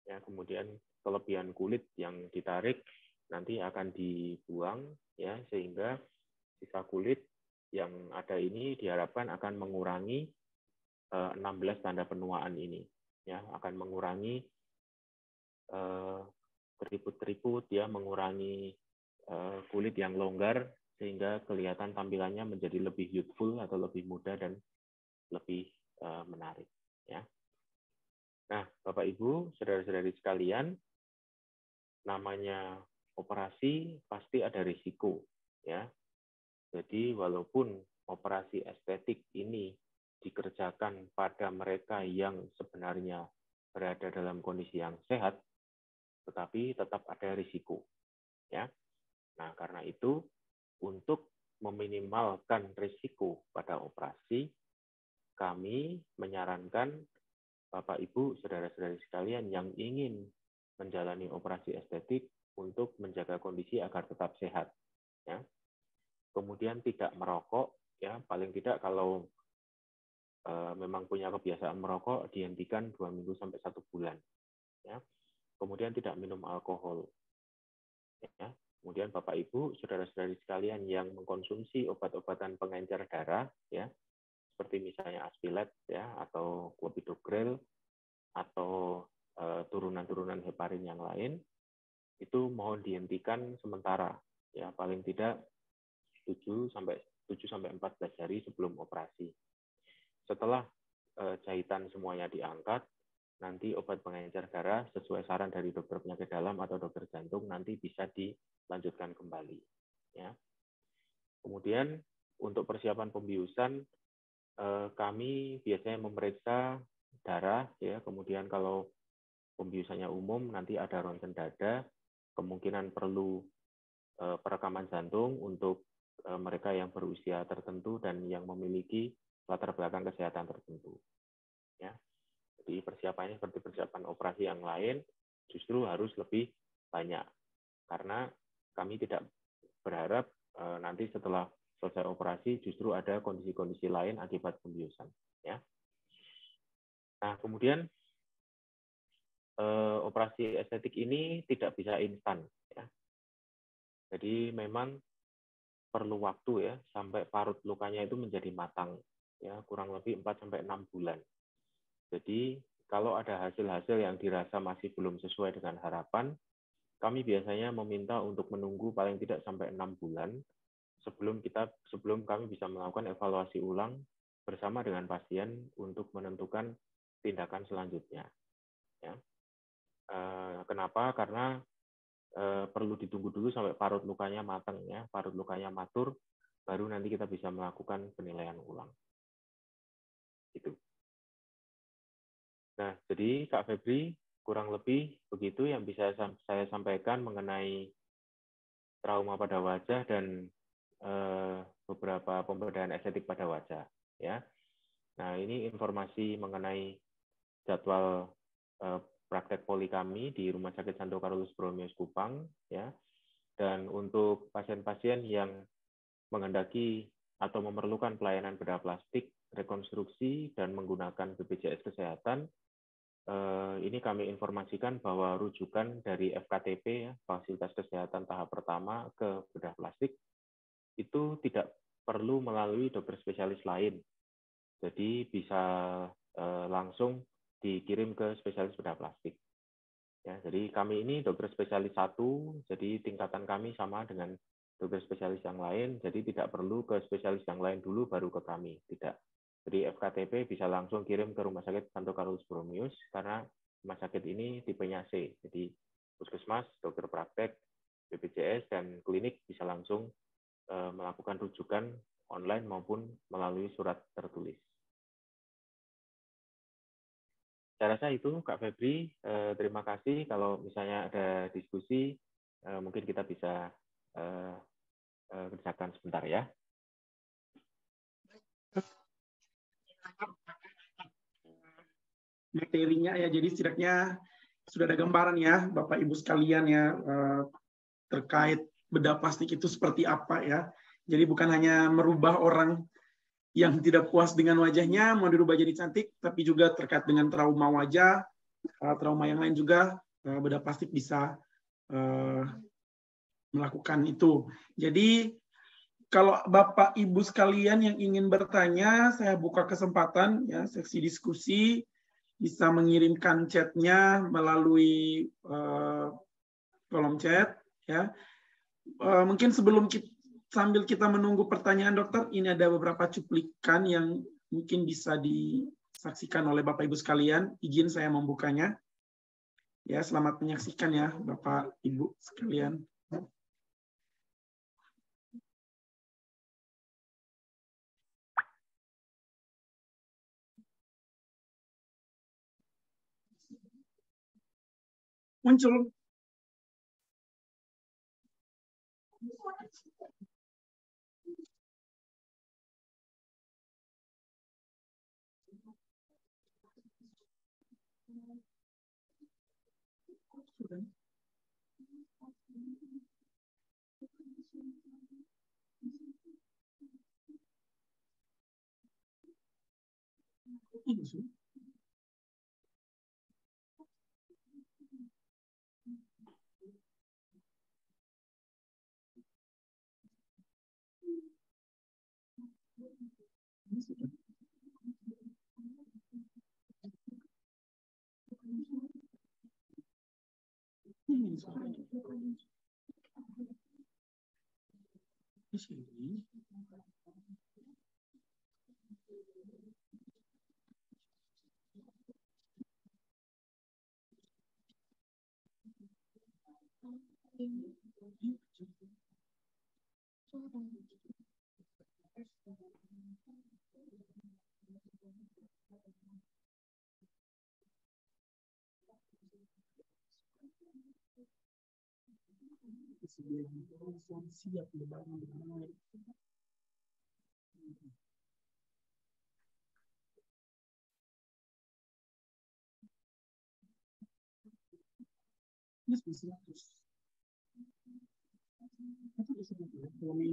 Ya, kemudian kelebihan kulit yang ditarik nanti akan dibuang ya, sehingga sisa kulit yang ada ini diharapkan akan mengurangi 16 tanda penuaan ini ya, akan mengurangi keriput-keriput ya, mengurangi kulit yang longgar sehingga kelihatan tampilannya menjadi lebih youthful atau lebih muda dan lebih menarik ya. Nah, Bapak Ibu, saudara-saudari sekalian, namanya operasi pasti ada risiko ya. Jadi walaupun operasi estetik ini dikerjakan pada mereka yang sebenarnya berada dalam kondisi yang sehat, tetapi tetap ada risiko. Ya. Nah, karena itu, untuk meminimalkan risiko pada operasi, kami menyarankan Bapak, Ibu, saudara-saudari sekalian yang ingin menjalani operasi estetik untuk menjaga kondisi agar tetap sehat. Ya. Kemudian tidak merokok, ya paling tidak kalau memang punya kebiasaan merokok, dihentikan 2 minggu sampai 1 bulan. Ya. Kemudian tidak minum alkohol. Ya. Kemudian Bapak, Ibu, saudara-saudari sekalian yang mengkonsumsi obat-obatan pengencer darah, ya, seperti misalnya Aspilet, ya, atau Clopidogrel, atau turunan-turunan heparin yang lain, itu mohon dihentikan sementara, ya, paling tidak 7 sampai 14 hari sebelum operasi. Setelah jahitan semuanya diangkat, nanti obat pengencer darah sesuai saran dari dokter penyakit dalam atau dokter jantung nanti bisa dilanjutkan kembali. Ya. Kemudian untuk persiapan pembiusan, kami biasanya memeriksa darah, ya. Kemudian kalau pembiusannya umum nanti ada ronsen dada, kemungkinan perlu perekaman jantung untuk mereka yang berusia tertentu dan yang memiliki latar belakang kesehatan tertentu. Ya. Jadi persiapannya seperti persiapan operasi yang lain, justru harus lebih banyak. Karena kami tidak berharap nanti setelah selesai operasi justru ada kondisi-kondisi lain akibat pembiusan. Ya. Nah, kemudian operasi estetik ini tidak bisa instan. Ya. Jadi memang perlu waktu, ya, sampai parut lukanya itu menjadi matang, ya, kurang lebih 4-6 bulan. Jadi kalau ada hasil-hasil yang dirasa masih belum sesuai dengan harapan, kami biasanya meminta untuk menunggu paling tidak sampai 6 bulan sebelum kami bisa melakukan evaluasi ulang bersama dengan pasien untuk menentukan tindakan selanjutnya. Ya. Kenapa? Karena perlu ditunggu dulu sampai parut lukanya matang, ya, parut lukanya matur, baru nanti kita bisa melakukan penilaian ulang. Itu. Nah, jadi Kak Febri, kurang lebih begitu yang bisa saya sampaikan mengenai trauma pada wajah dan beberapa pembedahan estetik pada wajah. Ya. Nah, ini informasi mengenai jadwal praktek poli kami di Rumah Sakit Santo Carolus Borromeus Kupang, ya. Dan untuk pasien-pasien yang menghendaki atau memerlukan pelayanan bedah plastik, rekonstruksi dan menggunakan BPJS Kesehatan, ini kami informasikan bahwa rujukan dari FKTP, ya, Fasilitas Kesehatan tahap pertama, ke bedah plastik itu tidak perlu melalui dokter spesialis lain. Jadi bisa langsung dikirim ke spesialis bedah plastik. Ya, jadi kami ini dokter spesialis 1, jadi tingkatan kami sama dengan dokter spesialis yang lain, jadi tidak perlu ke spesialis yang lain dulu baru ke kami, tidak. Jadi FKTP bisa langsung kirim ke Rumah Sakit Santo Carolus Borromeus karena rumah sakit ini tipenya C, jadi puskesmas, dokter praktek, BPJS, dan klinik bisa langsung melakukan rujukan online maupun melalui surat tertulis. Saya rasa itu, Kak Febri. Terima kasih. Kalau misalnya ada diskusi, mungkin kita bisa kerjakan sebentar, ya. Materinya, ya, jadi setidaknya sudah ada gambaran, ya, Bapak Ibu sekalian, ya, terkait bedah plastik itu seperti apa, ya. Jadi bukan hanya merubah orang yang tidak puas dengan wajahnya mau dirubah jadi cantik, tapi juga terkait dengan trauma wajah, trauma yang lain juga, bedah plastik bisa melakukan itu. Jadi kalau Bapak Ibu sekalian yang ingin bertanya, saya buka kesempatan, ya, seksi diskusi, bisa mengirimkan chatnya melalui kolom chat, ya. Mungkin sambil kita menunggu pertanyaan dokter, ini ada beberapa cuplikan yang mungkin bisa disaksikan oleh Bapak Ibu sekalian. Izin saya membukanya. Ya, selamat menyaksikan, ya, Bapak Ibu sekalian. muncul. Siap lebaran. Yes, bisa. Itu bisa ini.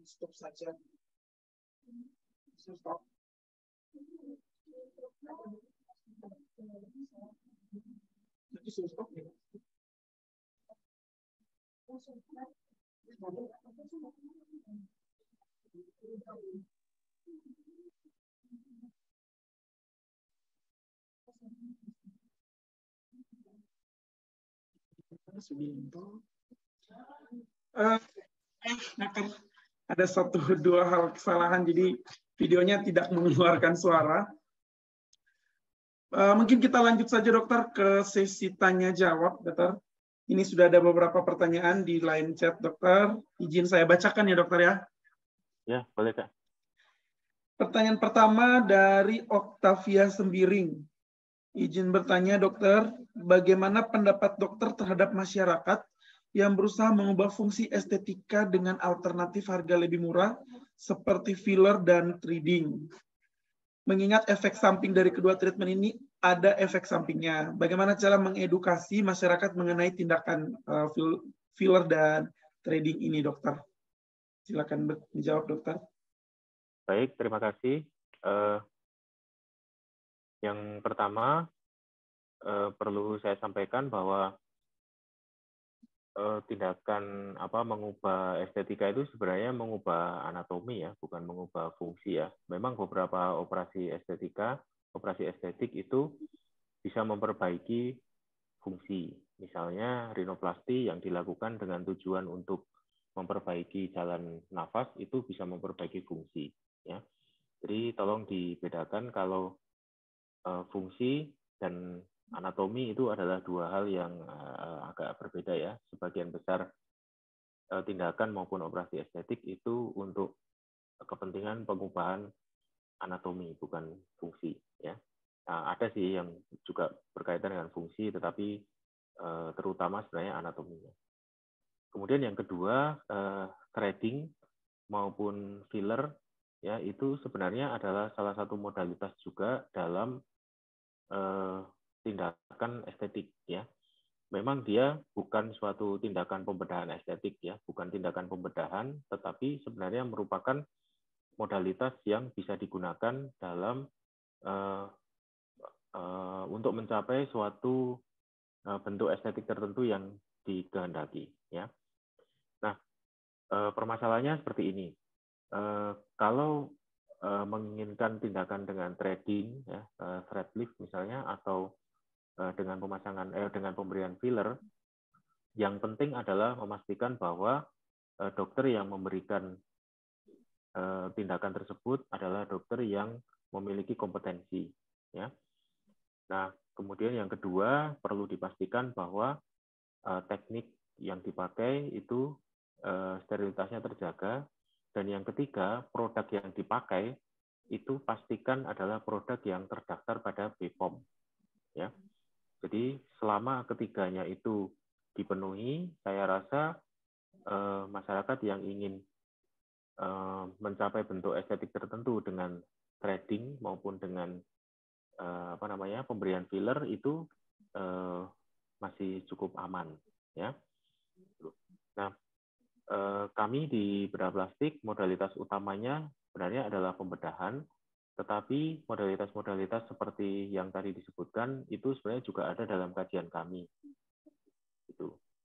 Stop saja. Stop. Jadi stop ya. Ada satu dua hal kesalahan, jadi videonya tidak mengeluarkan suara. Mungkin kita lanjut saja dokter ke sesi tanya jawab dokter. Ini sudah ada beberapa pertanyaan di line chat dokter. Izin saya bacakan ya dokter ya. Ya, boleh Kak. Pertanyaan pertama dari Octavia Sembiring. Izin bertanya dokter, bagaimana pendapat dokter terhadap masyarakat yang berusaha mengubah fungsi estetika dengan alternatif harga lebih murah seperti filler dan threading? Mengingat efek samping dari kedua treatment ini ada efek sampingnya. Bagaimana cara mengedukasi masyarakat mengenai tindakan filler dan threading ini, dokter? Silakan menjawab, dokter. Baik, terima kasih. Yang pertama, perlu saya sampaikan bahwa tindakan mengubah estetika itu sebenarnya mengubah anatomi ya, bukan mengubah fungsi ya. Memang beberapa operasi estetik itu bisa memperbaiki fungsi. Misalnya rinoplasti yang dilakukan dengan tujuan untuk memperbaiki jalan nafas itu bisa memperbaiki fungsi ya. Jadi tolong dibedakan kalau fungsi dan anatomi itu adalah dua hal yang agak berbeda ya. Sebagian besar tindakan maupun operasi estetik itu untuk kepentingan pengubahan anatomi, bukan fungsi. Ya. Nah, ada sih yang juga berkaitan dengan fungsi, tetapi terutama sebenarnya anatominya. Kemudian yang kedua, threading maupun filler, ya itu sebenarnya adalah salah satu modalitas juga dalam tindakan estetik ya. Memang dia bukan suatu tindakan pembedahan estetik ya, bukan tindakan pembedahan, tetapi sebenarnya merupakan modalitas yang bisa digunakan dalam untuk mencapai suatu bentuk estetik tertentu yang dikehendaki ya. Nah, permasalahannya seperti ini. Kalau menginginkan tindakan dengan threading ya, thread lift misalnya, atau dengan dengan pemberian filler, yang penting adalah memastikan bahwa dokter yang memberikan tindakan tersebut adalah dokter yang memiliki kompetensi ya. Nah, kemudian yang kedua perlu dipastikan bahwa teknik yang dipakai itu sterilitasnya terjaga, dan yang ketiga produk yang dipakai itu pastikan adalah produk yang terdaftar pada BPOM ya. Jadi selama ketiganya itu dipenuhi, saya rasa masyarakat yang ingin mencapai bentuk estetik tertentu dengan threading maupun dengan pemberian filler itu masih cukup aman ya. Nah, kami di bedah plastik modalitas utamanya sebenarnya adalah pembedahan, tetapi modalitas-modalitas seperti yang tadi disebutkan itu sebenarnya juga ada dalam kajian kami.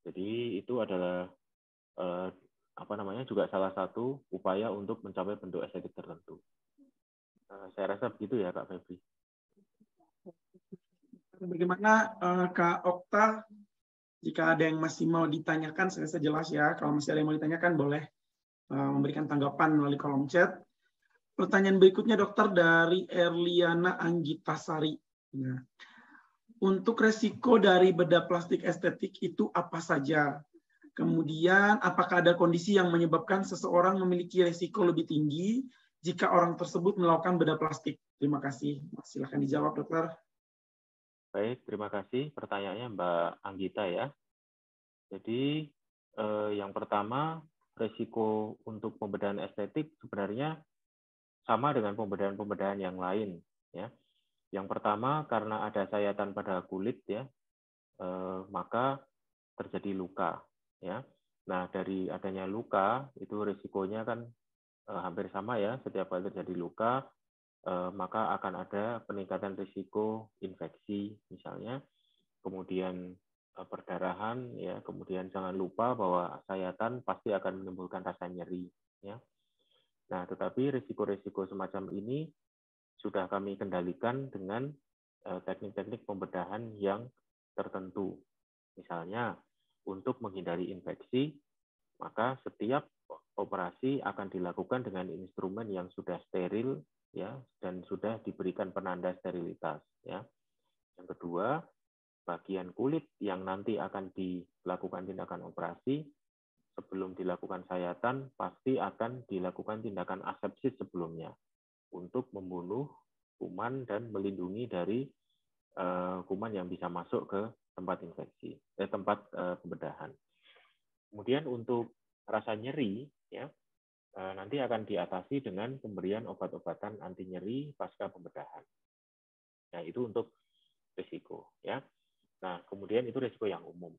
Jadi itu adalah juga salah satu upaya untuk mencapai bentuk estetik tertentu. Saya rasa begitu ya Kak Febri. Bagaimana Kak Okta? Jika ada yang masih mau ditanyakan, saya rasa jelas ya. Kalau masih ada yang mau ditanyakan, boleh memberikan tanggapan melalui kolom chat. Pertanyaan berikutnya, dokter, dari Erliana Anggitasari. Ya. Untuk resiko dari bedah plastik estetik itu apa saja? Kemudian, apakah ada kondisi yang menyebabkan seseorang memiliki resiko lebih tinggi jika orang tersebut melakukan bedah plastik? Terima kasih. Silakan dijawab, dokter. Baik, terima kasih pertanyaannya Mbak Anggita ya. Jadi yang pertama, resiko untuk pembedahan estetik sebenarnya sama dengan pembedahan-pembedahan yang lain ya. Yang pertama, karena ada sayatan pada kulit ya, maka terjadi luka ya. Nah, dari adanya luka itu risikonya kan hampir sama ya. Setiap kali terjadi luka, maka akan ada peningkatan risiko infeksi misalnya, kemudian perdarahan ya, kemudian jangan lupa bahwa sayatan pasti akan menimbulkan rasa nyeri ya. Nah, tetapi risiko-risiko semacam ini sudah kami kendalikan dengan teknik-teknik pembedahan yang tertentu. Misalnya, untuk menghindari infeksi, maka setiap operasi akan dilakukan dengan instrumen yang sudah steril ya, dan sudah diberikan penanda sterilitas ya. Yang kedua, bagian kulit yang nanti akan dilakukan tindakan operasi, sebelum dilakukan sayatan, pasti akan dilakukan tindakan asepsis sebelumnya untuk membunuh kuman dan melindungi dari kuman yang bisa masuk ke tempat infeksi, tempat pembedahan. Kemudian untuk rasa nyeri, ya, nanti akan diatasi dengan pemberian obat-obatan anti nyeri pasca pembedahan. Nah, itu untuk risiko, ya. Nah, kemudian itu risiko yang umum.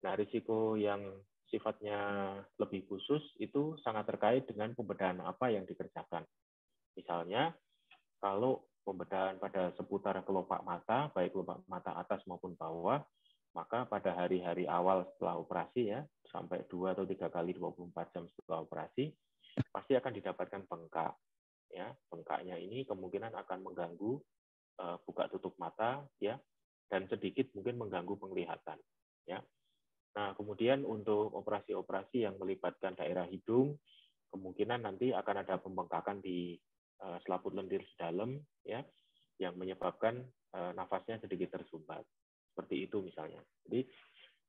Nah, risiko yang sifatnya lebih khusus itu sangat terkait dengan pembedahan apa yang dikerjakan. Misalnya, kalau pembedahan pada seputar kelopak mata, baik kelopak mata atas maupun bawah, maka pada hari-hari awal setelah operasi, ya, sampai 2 atau 3 kali 24 jam setelah operasi, pasti akan didapatkan bengkak. Ya, bengkaknya ini kemungkinan akan mengganggu buka tutup mata, ya, dan sedikit mungkin mengganggu penglihatan, ya. Nah, kemudian untuk operasi-operasi yang melibatkan daerah hidung, kemungkinan nanti akan ada pembengkakan di selaput lendir dalam, ya, yang menyebabkan nafasnya sedikit tersumbat. Seperti itu misalnya. Jadi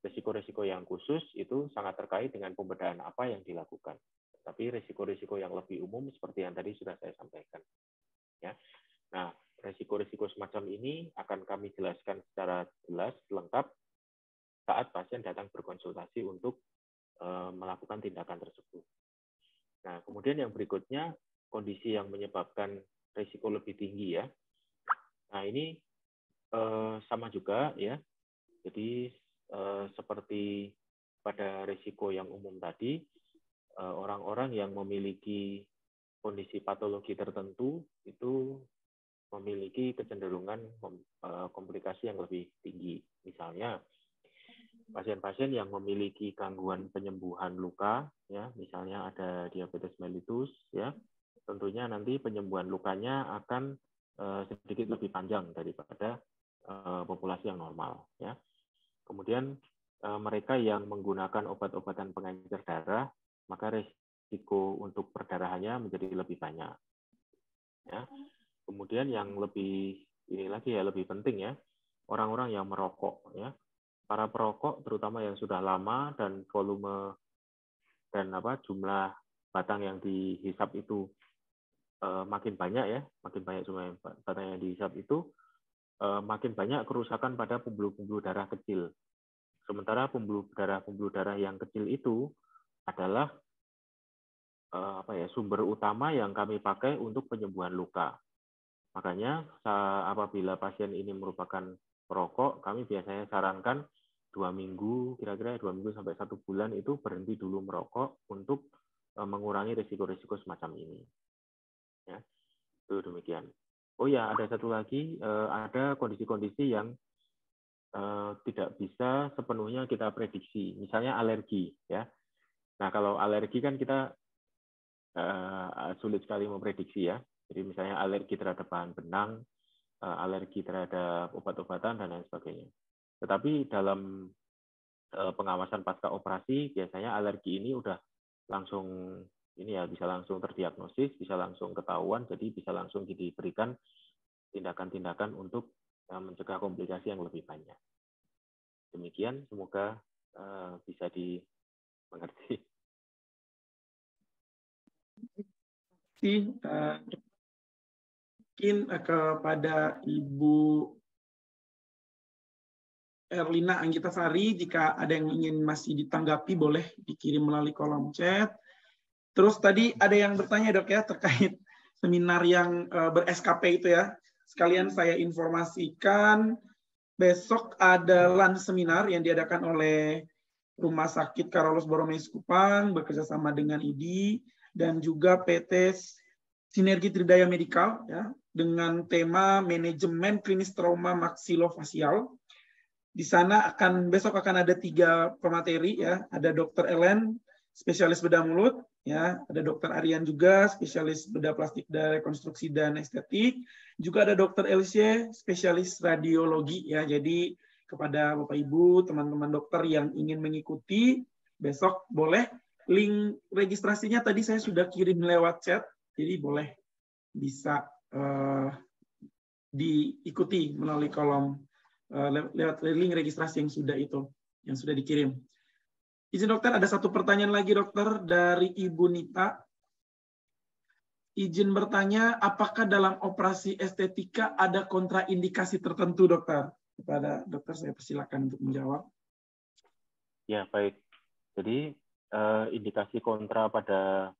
risiko-risiko yang khusus itu sangat terkait dengan pembedahan apa yang dilakukan. Tapi risiko-risiko yang lebih umum seperti yang tadi sudah saya sampaikan, ya. Nah, risiko-risiko semacam ini akan kami jelaskan secara jelas, lengkap, saat pasien datang berkonsultasi untuk melakukan tindakan tersebut. Nah, kemudian yang berikutnya, kondisi yang menyebabkan risiko lebih tinggi, ya. Nah, ini sama juga, ya. Jadi, seperti pada risiko yang umum tadi, orang-orang yang memiliki kondisi patologi tertentu itu memiliki kecenderungan komplikasi yang lebih tinggi. Misalnya, pasien-pasien yang memiliki gangguan penyembuhan luka, ya, misalnya ada diabetes mellitus, ya, tentunya nanti penyembuhan lukanya akan sedikit lebih panjang daripada populasi yang normal, ya. Kemudian mereka yang menggunakan obat-obatan pengencer darah, maka risiko untuk perdarahannya menjadi lebih banyak, ya. Kemudian yang lebih ini lagi, ya, lebih penting, ya, orang-orang yang merokok, ya. Para perokok terutama yang sudah lama dan volume dan jumlah batang yang dihisap itu makin banyak, ya, makin banyak jumlah batang yang dihisap itu, makin banyak kerusakan pada pembuluh-pembuluh darah kecil. Sementara pembuluh darah yang kecil itu adalah sumber utama yang kami pakai untuk penyembuhan luka. Makanya apabila pasien ini merupakan perokok, kami biasanya sarankan 2 minggu, kira-kira 2 minggu sampai 1 bulan itu berhenti dulu merokok untuk mengurangi risiko-risiko semacam ini. Ya, itu demikian. Oh ya, ada satu lagi, ada kondisi-kondisi yang tidak bisa sepenuhnya kita prediksi. Misalnya alergi, ya. Nah, kalau alergi kan kita sulit sekali memprediksi, ya. Jadi misalnya alergi terhadap bahan benang, alergi terhadap obat-obatan, dan lain sebagainya. Tetapi dalam pengawasan pasca operasi, biasanya alergi ini udah langsung bisa langsung terdiagnosis, bisa langsung ketahuan, jadi bisa langsung diberikan tindakan-tindakan untuk mencegah komplikasi yang lebih banyak. Demikian, semoga bisa dimengerti. Mungkin kepada Ibu Erlina Anggitasari, jika ada yang ingin masih ditanggapi boleh dikirim melalui kolom chat. Terus tadi ada yang bertanya, Dok, ya, terkait seminar yang ber-SKP itu, ya. Sekalian saya informasikan, besok ada lunch seminar yang diadakan oleh Rumah Sakit Carolus Borromeus Kupang bekerjasama dengan IDI dan juga PT Sinergi Tridaya Medical, ya, dengan tema manajemen klinis trauma maksilofasial. Di sana besok akan ada 3 pemateri, ya. Ada Dr. Ellen, spesialis bedah mulut, ya. Ada Dr. Aryan juga, spesialis bedah plastik dan rekonstruksi dan estetik. Juga ada Dr. Elsie, spesialis radiologi, ya. Jadi kepada Bapak Ibu, teman-teman dokter yang ingin mengikuti, besok boleh. Link registrasinya tadi saya sudah kirim lewat chat, jadi bisa diikuti melalui kolom lewat link registrasi yang sudah dikirim. Izin dokter, ada satu pertanyaan lagi dokter dari Ibu Nita. Izin bertanya, apakah dalam operasi estetika ada kontraindikasi tertentu dokter? Kepada dokter saya persilakan untuk menjawab. Ya, baik. Jadi indikasi kontra pada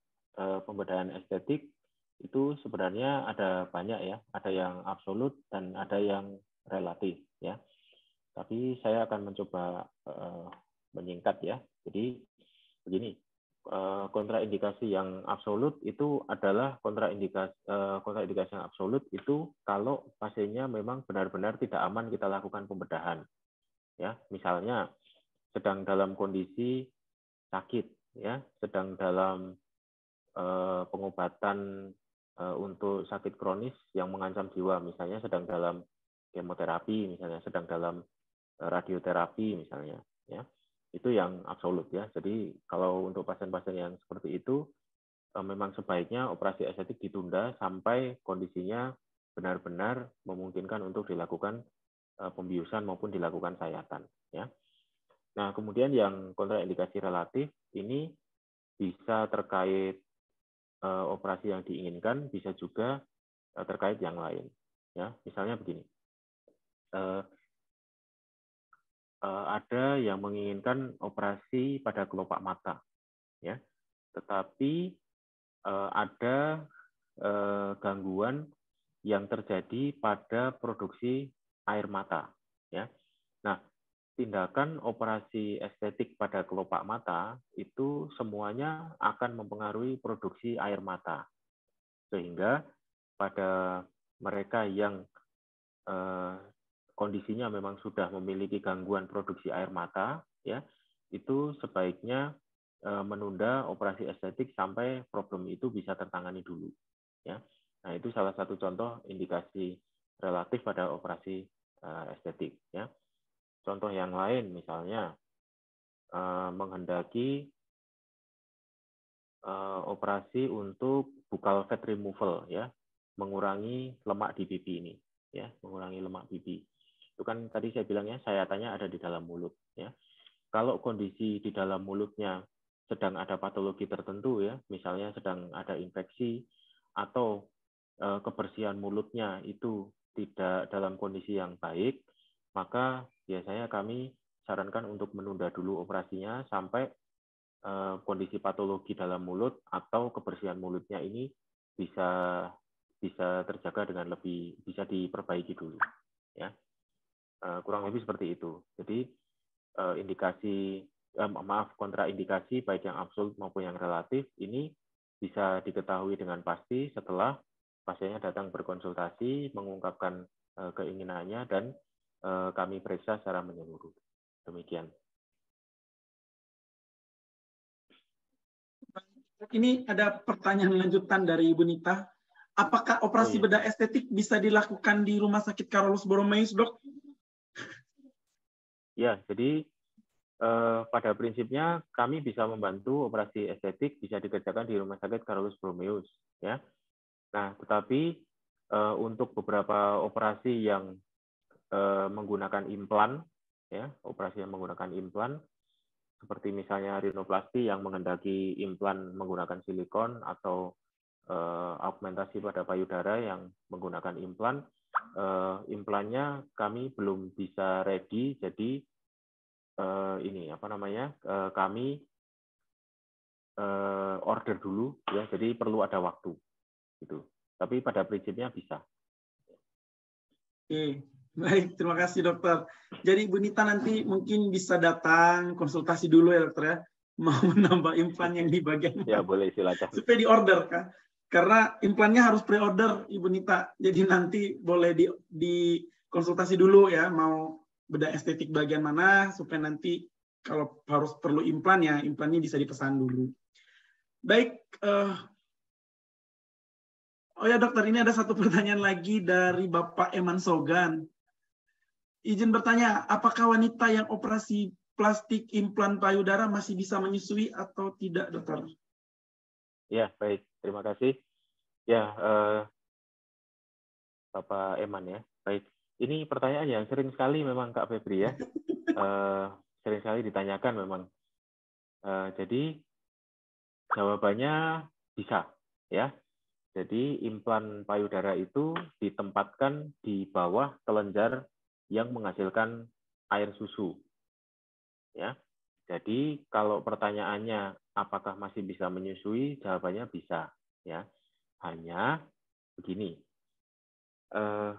pembedahan estetik itu sebenarnya ada banyak ya, ada yang absolut dan ada yang relatif ya. Tapi saya akan mencoba menyingkat ya. Jadi begini, kontraindikasi yang absolut itu adalah kontraindikasi yang absolut itu kalau pasiennya memang benar-benar tidak aman kita lakukan pembedahan. Ya, misalnya sedang dalam kondisi sakit ya, sedang dalam pengobatan untuk sakit kronis yang mengancam jiwa, misalnya sedang dalam kemoterapi, misalnya sedang dalam radioterapi misalnya ya. Itu yang absolut ya. Jadi kalau untuk pasien-pasien yang seperti itu memang sebaiknya operasi estetik ditunda sampai kondisinya benar-benar memungkinkan untuk dilakukan pembiusan maupun dilakukan sayatan ya. Nah, kemudian yang kontraindikasi relatif ini bisa terkait operasi yang diinginkan, bisa juga terkait yang lain ya. Misalnya begini. Ada yang menginginkan operasi pada kelopak mata, ya. Tetapi ada gangguan yang terjadi pada produksi air mata, ya. Nah, tindakan operasi estetik pada kelopak mata itu semuanya akan mempengaruhi produksi air mata, sehingga pada mereka yang kondisinya memang sudah memiliki gangguan produksi air mata, ya, itu sebaiknya menunda operasi estetik sampai problem itu bisa tertangani dulu, ya. Nah, itu salah satu contoh indikasi relatif pada operasi estetik, ya. Contoh yang lain misalnya menghendaki operasi untuk buccal fat removal, ya, mengurangi lemak di pipi ini, ya, mengurangi lemak pipi. Itu kan tadi saya bilang ya, sayatannya ada di dalam mulut ya. Kalau kondisi di dalam mulutnya sedang ada patologi tertentu ya, misalnya sedang ada infeksi atau kebersihan mulutnya itu tidak dalam kondisi yang baik, maka biasanya kami sarankan untuk menunda dulu operasinya sampai kondisi patologi dalam mulut atau kebersihan mulutnya ini bisa terjaga dengan lebih, bisa diperbaiki dulu ya. Kurang lebih seperti itu. Jadi kontraindikasi baik yang absolut maupun yang relatif ini bisa diketahui dengan pasti setelah pasiennya datang berkonsultasi, mengungkapkan keinginannya, dan kami periksa secara menyeluruh. Demikian. Ini ada pertanyaan lanjutan dari Ibu Nita. Apakah operasi bedah estetik bisa dilakukan di Rumah Sakit Carolus Borromeus, Dok? Ya, jadi pada prinsipnya kami bisa membantu operasi estetik bisa dikerjakan di Rumah Sakit Carolus Borromeus, ya. Nah, tetapi untuk beberapa operasi yang menggunakan implan, ya, operasi yang menggunakan implan, seperti misalnya rinoplasti yang menghendaki implan menggunakan silikon atau augmentasi pada payudara yang menggunakan implan, implannya kami belum bisa ready, jadi kami order dulu ya, jadi perlu ada waktu gitu. Tapi pada prinsipnya bisa. Oke, baik, terima kasih dokter. Jadi Ibu Nita nanti mungkin bisa datang konsultasi dulu ya dokter ya, mau menambah implan yang di bagian ya boleh, silakan. Supaya di order kan. Karena implannya harus pre-order Ibu Nita. Jadi nanti boleh di konsultasi dulu ya, mau bedah estetik bagian mana, supaya nanti kalau harus perlu implan ya, implannya bisa dipesan dulu. Baik. Oh ya dokter, ini ada satu pertanyaan lagi dari Bapak Eman Sogan. Izin bertanya, apakah wanita yang operasi plastik implan payudara masih bisa menyusui atau tidak, dokter? Ya, baik. Terima kasih. Ya, Bapak Eman ya. Baik. Ini pertanyaan yang sering sekali memang Kak Febri ya. Sering sekali ditanyakan memang. Jadi jawabannya bisa ya. Jadi implan payudara itu ditempatkan di bawah kelenjar yang menghasilkan air susu. Ya. Jadi kalau pertanyaannya apakah masih bisa menyusui, jawabannya bisa. Ya. Hanya begini,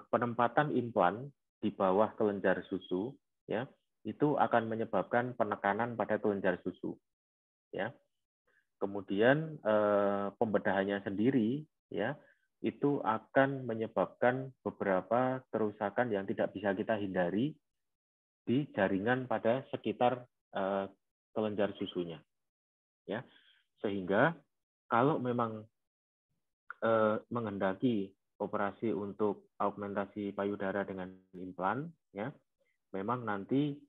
penempatan implan di bawah kelenjar susu, ya, itu akan menyebabkan penekanan pada kelenjar susu. Ya. Kemudian pembedahannya sendiri, ya, itu akan menyebabkan beberapa kerusakan yang tidak bisa kita hindari di jaringan pada sekitar kelenjar susunya, ya, sehingga kalau memang menghendaki operasi untuk augmentasi payudara dengan implan, ya, memang nanti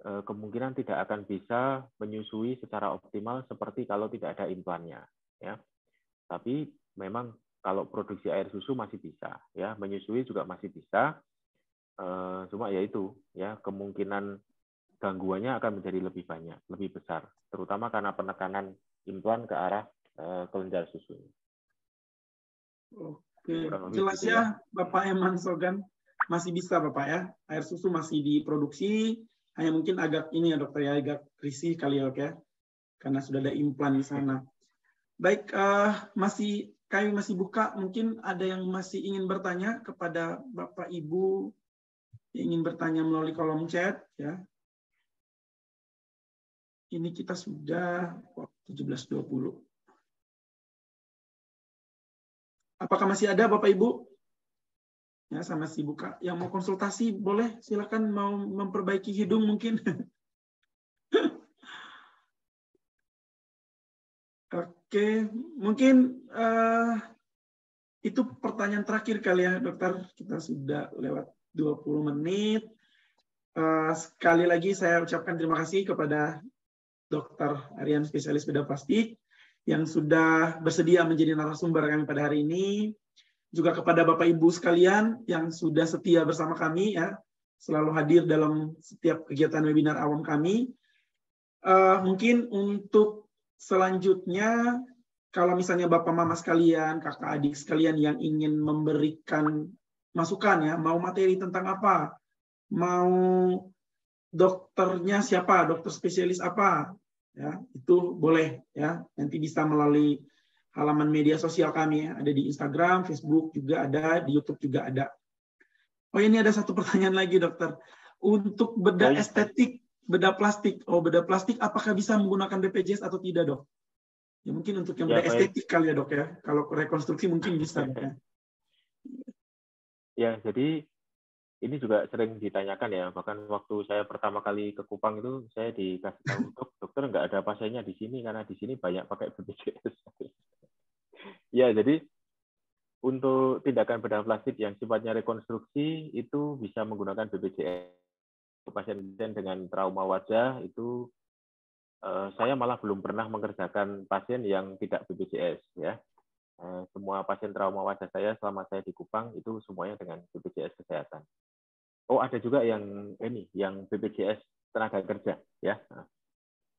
kemungkinan tidak akan bisa menyusui secara optimal seperti kalau tidak ada implannya, ya. Tapi memang kalau produksi air susu masih bisa, ya, menyusui juga masih bisa. Cuma ya itu, ya, kemungkinan gangguannya akan menjadi lebih banyak, lebih besar, terutama karena penekanan implan ke arah kelenjar susu. Oke, jelas ya, Bapak Eman Sogan. Masih bisa Bapak ya, air susu masih diproduksi, hanya mungkin agak ini ya dokter ya, agak risih kali ya, ya, karena sudah ada implan di sana. Baik, kami masih buka, mungkin ada yang masih ingin bertanya kepada Bapak Ibu, yang ingin bertanya melalui kolom chat ya. Ini kita sudah 17.20. Apakah masih ada Bapak Ibu? Ya, sama si buka. Yang mau konsultasi boleh, silakan. Mau memperbaiki hidung mungkin. Oke, mungkin itu pertanyaan terakhir kali ya dokter. Kita sudah lewat 20 menit. Sekali lagi saya ucapkan terima kasih kepada Dr. Aryan, spesialis bedah plastik, yang sudah bersedia menjadi narasumber kami pada hari ini. Juga kepada Bapak Ibu sekalian yang sudah setia bersama kami ya, selalu hadir dalam setiap kegiatan webinar awam kami. Mungkin untuk selanjutnya, kalau misalnya Bapak Mama sekalian, kakak adik sekalian yang ingin memberikan masukan ya, mau materi tentang apa, mau dokternya siapa, dokter spesialis apa, ya itu boleh ya, nanti bisa melalui halaman media sosial kami ya, ada di Instagram, Facebook juga ada, di YouTube juga ada. Oh ini ada satu pertanyaan lagi dokter, untuk bedah estetik, bedah plastik, bedah plastik apakah bisa menggunakan BPJS atau tidak dok? Ya mungkin untuk yang bedah estetik kali ya dok ya, kalau rekonstruksi mungkin bisa dok ya. Ya jadi ini juga sering ditanyakan ya, bahkan waktu saya pertama kali ke Kupang itu saya dikasih tahu, dokter nggak ada pasiennya di sini karena di sini banyak pakai BPJS. Ya, jadi untuk tindakan bedah plastik yang sifatnya rekonstruksi itu bisa menggunakan BPJS. Pasien-pasien dengan trauma wajah itu saya malah belum pernah mengerjakan pasien yang tidak BPJS ya. Semua pasien trauma wajah saya selama saya di Kupang itu semuanya dengan BPJS kesehatan. Oh, ada juga yang yang BPJS tenaga kerja ya.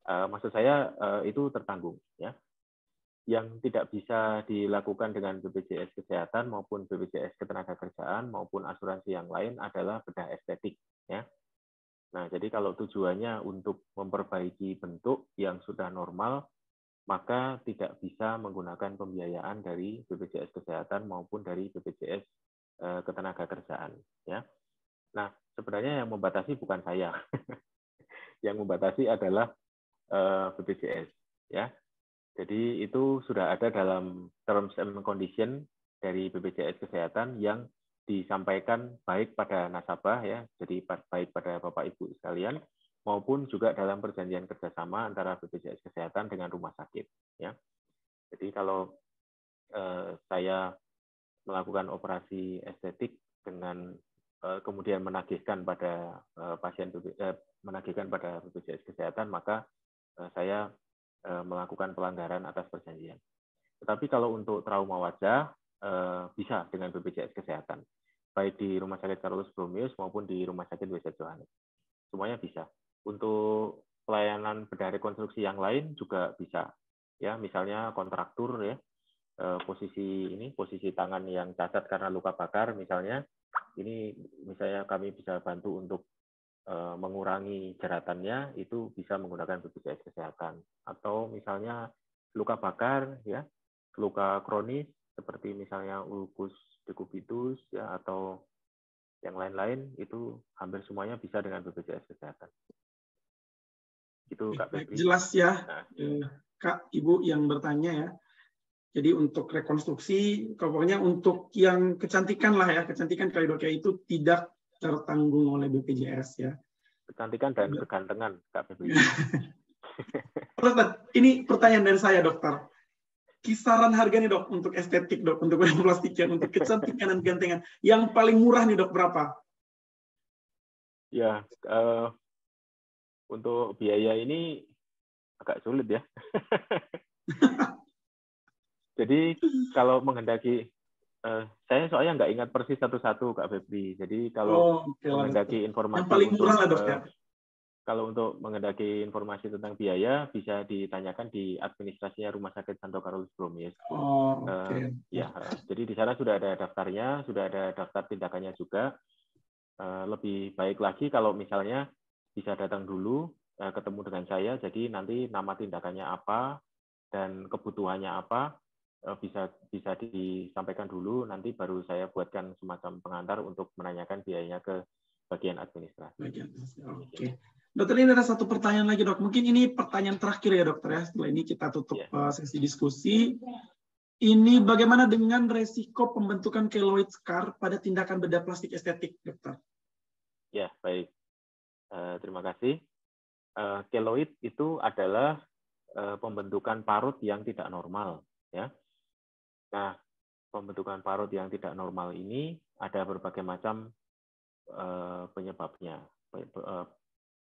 Maksud saya itu tertanggung ya. Yang tidak bisa dilakukan dengan BPJS kesehatan maupun BPJS ketenagakerjaan maupun asuransi yang lain adalah bedah estetik ya. Nah, jadi kalau tujuannya untuk memperbaiki bentuk yang sudah normal, maka tidak bisa menggunakan pembiayaan dari BPJS kesehatan maupun dari BPJS ketenagakerjaan ya. Nah, sebenarnya yang membatasi bukan saya. Yang membatasi adalah BPJS ya. Jadi itu sudah ada dalam terms and condition dari BPJS Kesehatan yang disampaikan baik pada nasabah ya, jadi baik pada Bapak Ibu sekalian maupun juga dalam perjanjian kerjasama antara BPJS Kesehatan dengan rumah sakit ya. Jadi kalau saya melakukan operasi estetik dengan kemudian menagihkan pada menagihkan pada BPJS Kesehatan, maka saya melakukan pelanggaran atas perjanjian. Tetapi kalau untuk trauma wajah bisa dengan BPJS Kesehatan. baik di Rumah Sakit Carolus Bromius maupun di Rumah Sakit WZ Johannes. Semuanya bisa. Untuk pelayanan bedah rekonstruksi yang lain juga bisa. Ya, misalnya kontraktur ya, posisi tangan yang cacat karena luka bakar misalnya, ini misalnya kami bisa bantu untuk mengurangi jeratannya, itu bisa menggunakan BPJS Kesehatan. Atau misalnya luka bakar ya, luka kronis seperti misalnya ulcus decubitus ya, atau yang lain-lain, itu hampir semuanya bisa dengan BPJS Kesehatan. Itu Kak Febri. Jelas ya, Kak, Ibu yang bertanya ya. Jadi untuk rekonstruksi, pokoknya untuk yang kecantikan lah ya, kecantikan Kalidokia itu tidak tertanggung oleh BPJS ya. Kecantikan dan kegantengan, Kak Febri. Ini pertanyaan dari saya, dokter. Kisaran harga nih dok untuk estetik dok, untuk bedah plastikan, untuk kecantikan dan kegantengan, yang paling murah nih dok berapa? Ya, untuk biaya ini agak sulit ya. Jadi kalau menghendaki, saya soalnya nggak ingat persis satu-satu Kak Febri. Jadi kalau menghendaki informasi yang paling murah lah dok ya. Kalau untuk menghendaki informasi tentang biaya, bisa ditanyakan di administrasinya Rumah Sakit Santo Carolus Bromius. Ya, jadi di sana sudah ada daftarnya, sudah ada daftar tindakannya juga. Lebih baik lagi kalau misalnya bisa datang dulu, ketemu dengan saya, jadi nanti nama tindakannya apa dan kebutuhannya apa, bisa disampaikan dulu, nanti baru saya buatkan semacam pengantar untuk menanyakan biayanya ke bagian administrasi. Oke. Dokter, ini ada satu pertanyaan lagi dok. Mungkin ini pertanyaan terakhir ya dokter ya. Setelah ini kita tutup sesi diskusi. Ini bagaimana dengan resiko pembentukan keloid scar pada tindakan bedah plastik estetik, dokter? Ya, baik. Terima kasih. Keloid itu adalah pembentukan parut yang tidak normal, ya. Nah, pembentukan parut yang tidak normal ini ada berbagai macam penyebabnya,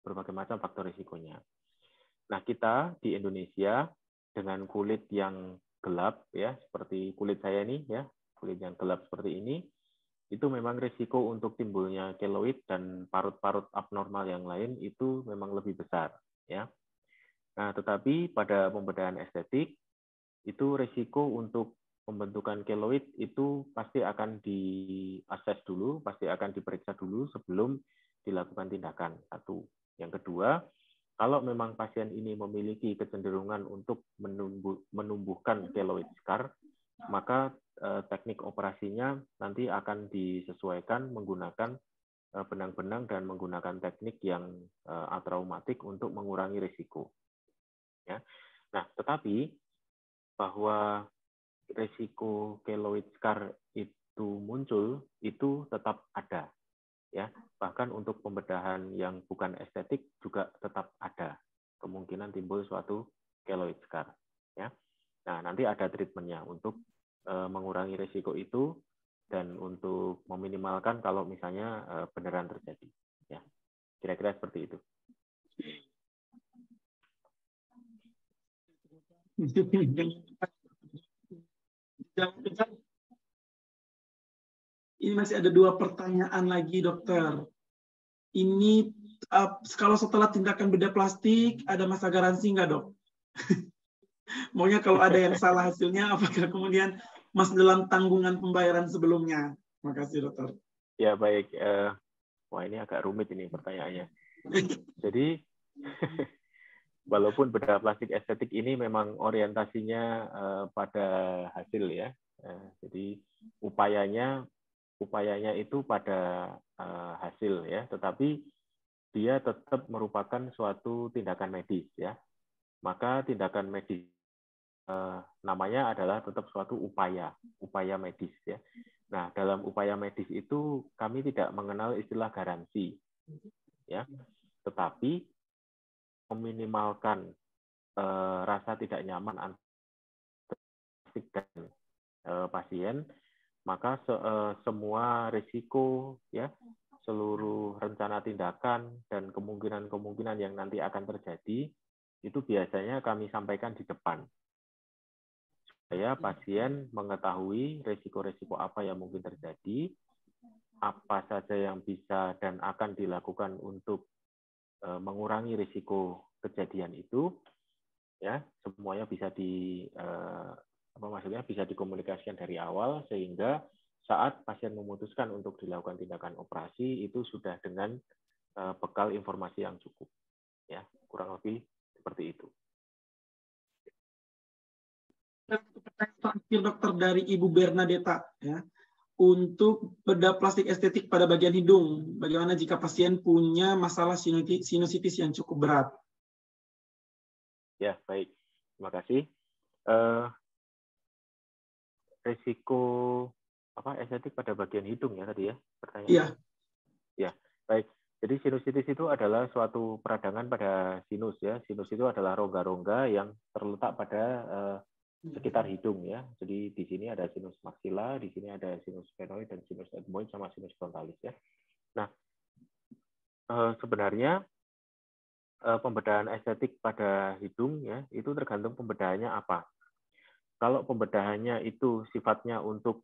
berbagai macam faktor risikonya. Nah, kita di Indonesia dengan kulit yang gelap, ya, seperti kulit saya ini, ya, kulit yang gelap seperti ini, itu memang risiko untuk timbulnya keloid dan parut-parut abnormal yang lain itu memang lebih besar, ya. Nah, tetapi pada pembedahan estetik itu risiko untuk pembentukan keloid itu pasti akan diakses dulu, pasti akan diperiksa dulu sebelum dilakukan tindakan. Satu. Yang kedua, kalau memang pasien ini memiliki kecenderungan untuk menumbuhkan keloid scar, maka teknik operasinya nanti akan disesuaikan menggunakan benang-benang dan menggunakan teknik yang atraumatik untuk mengurangi risiko. Ya. Nah, tetapi bahwa risiko keloid scar itu muncul itu tetap ada, ya. Bahkan untuk pembedahan yang bukan estetik juga tetap ada kemungkinan timbul suatu keloid scar, ya. Nah, nanti ada treatmentnya untuk mengurangi risiko itu dan untuk meminimalkan kalau misalnya beneran terjadi, ya. Kira-kira seperti itu. Ini masih ada 2 pertanyaan lagi, dokter. Ini kalau setelah tindakan bedah plastik, ada masa garansi nggak, dok? Maunya kalau ada yang salah hasilnya, apakah kemudian masih dalam tanggungan pembayaran sebelumnya? Terima kasih, dokter. Ya, baik. Wah, ini agak rumit ini pertanyaannya. Jadi, walaupun bedah plastik estetik ini memang orientasinya pada hasil, ya. Jadi, upayanya itu pada hasil, ya, tetapi dia tetap merupakan suatu tindakan medis, ya. Maka tindakan medis namanya adalah tetap suatu upaya medis, ya. Nah, dalam upaya medis itu kami tidak mengenal istilah garansi, ya, tetapi meminimalkan rasa tidak nyaman antara dan pasien, maka semua risiko, ya, seluruh rencana tindakan dan kemungkinan-kemungkinan yang nanti akan terjadi itu biasanya kami sampaikan di depan supaya pasien mengetahui risiko-risiko apa yang mungkin terjadi apa saja yang bisa dan akan dilakukan untuk mengurangi risiko kejadian itu, ya semuanya bisa bisa dikomunikasikan dari awal, sehingga saat pasien memutuskan untuk dilakukan tindakan operasi itu sudah dengan bekal informasi yang cukup, ya kurang lebih seperti itu. Pertanyaan terakhir dokter dari Ibu Bernadetta, ya, untuk bedah plastik estetik pada bagian hidung, bagaimana jika pasien punya masalah sinusitis yang cukup berat? Ya baik, terima kasih. Risiko estetik pada bagian hidung ya tadi ya pertanyaan. Iya. Ya baik. Jadi sinusitis itu adalah suatu peradangan pada sinus ya. Sinus itu adalah rongga-rongga yang terletak pada sekitar hidung ya. Jadi di sini ada sinus maksila, di sini ada sinus sphenoid dan sinus ethmoid sama sinus frontalis ya. Nah, sebenarnya pembedahan estetik pada hidung ya itu tergantung pembedahannya apa. Kalau pembedahannya itu sifatnya untuk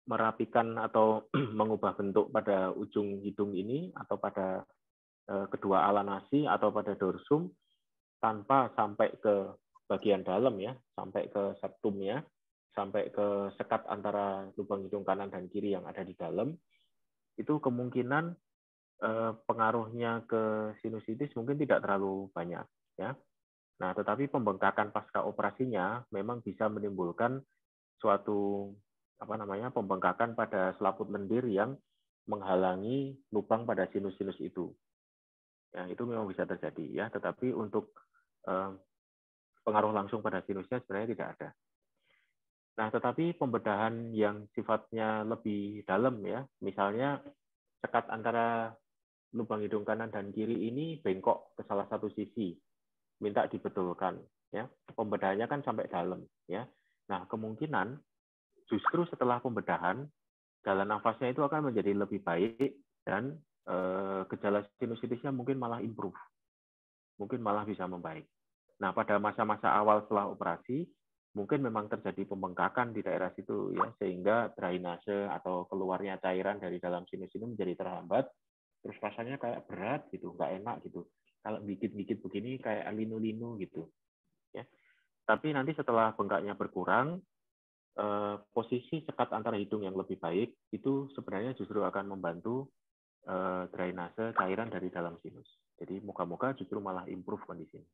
merapikan atau mengubah bentuk pada ujung hidung ini atau pada kedua ala nasi atau pada dorsum tanpa sampai ke bagian dalam ya, sampai ke septumnya, sampai ke sekat antara lubang hidung kanan dan kiri yang ada di dalam, itu kemungkinan pengaruhnya ke sinusitis mungkin tidak terlalu banyak ya. Nah, tetapi pembengkakan pasca operasinya memang bisa menimbulkan suatu pembengkakan pada selaput lendir yang menghalangi lubang pada sinus-sinus itu. Ya, itu memang bisa terjadi ya, tetapi untuk pengaruh langsung pada sinusnya sebenarnya tidak ada. Nah, tetapi pembedahan yang sifatnya lebih dalam ya, misalnya sekat antara lubang hidung kanan dan kiri ini bengkok ke salah satu sisi, minta dibetulkan ya. Pembedahannya kan sampai dalam ya. Nah, kemungkinan justru setelah pembedahan, jalan nafasnya itu akan menjadi lebih baik dan gejala sinusitisnya mungkin malah improve. Mungkin malah bisa membaik. Nah, pada masa-masa awal setelah operasi, mungkin memang terjadi pembengkakan di daerah situ ya, sehingga drainase atau keluarnya cairan dari dalam sinus ini menjadi terhambat, terus rasanya kayak berat gitu, nggak enak gitu. Kalau dikit-dikit begini kayak linu-linu gitu. Ya. Tapi nanti setelah bengkaknya berkurang, posisi sekat antara hidung yang lebih baik itu sebenarnya justru akan membantu drainase cairan dari dalam sinus. Jadi moga-moga justru malah improve kondisinya.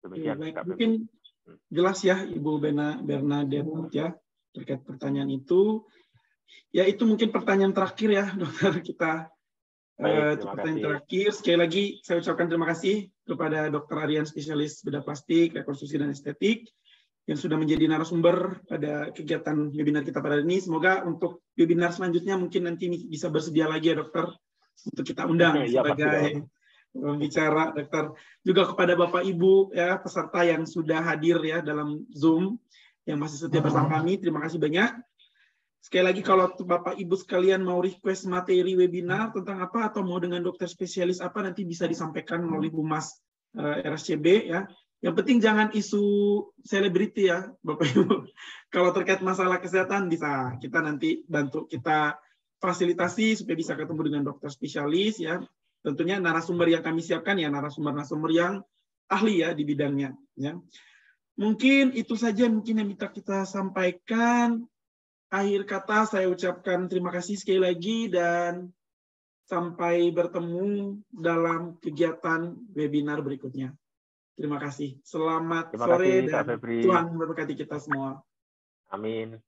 Demikian. Baik. Mungkin jelas ya Ibu Bernadette ya terkait pertanyaan itu. Ya itu mungkin pertanyaan terakhir ya dokter kita. Baik, pertanyaan terakhir. Sekali lagi saya ucapkan terima kasih kepada Dr. Aryan, spesialis bedah plastik, rekonstruksi dan estetik, yang sudah menjadi narasumber pada kegiatan webinar kita pada hari ini. Semoga untuk webinar selanjutnya mungkin nanti bisa bersedia lagi ya dokter, untuk kita undang sebagai pembicara dokter. Juga kepada Bapak Ibu ya peserta yang sudah hadir ya dalam Zoom, yang masih setia bersama kami, terima kasih banyak. Sekali lagi kalau Bapak Ibu sekalian mau request materi webinar tentang apa atau mau dengan dokter spesialis apa, nanti bisa disampaikan melalui Humas RSCB ya. Yang penting jangan isu selebriti ya, Bapak Ibu. Kalau terkait masalah kesehatan bisa kita nanti bantu kita fasilitasi supaya bisa ketemu dengan dokter spesialis ya. Tentunya narasumber yang kami siapkan ya narasumber yang ahli ya di bidangnya ya. Mungkin itu saja mungkin yang bisa kita sampaikan. Akhir kata saya ucapkan terima kasih sekali lagi dan sampai bertemu dalam kegiatan webinar berikutnya. Terima kasih. Selamat sore dan Tuhan memberkati kita semua. Amin.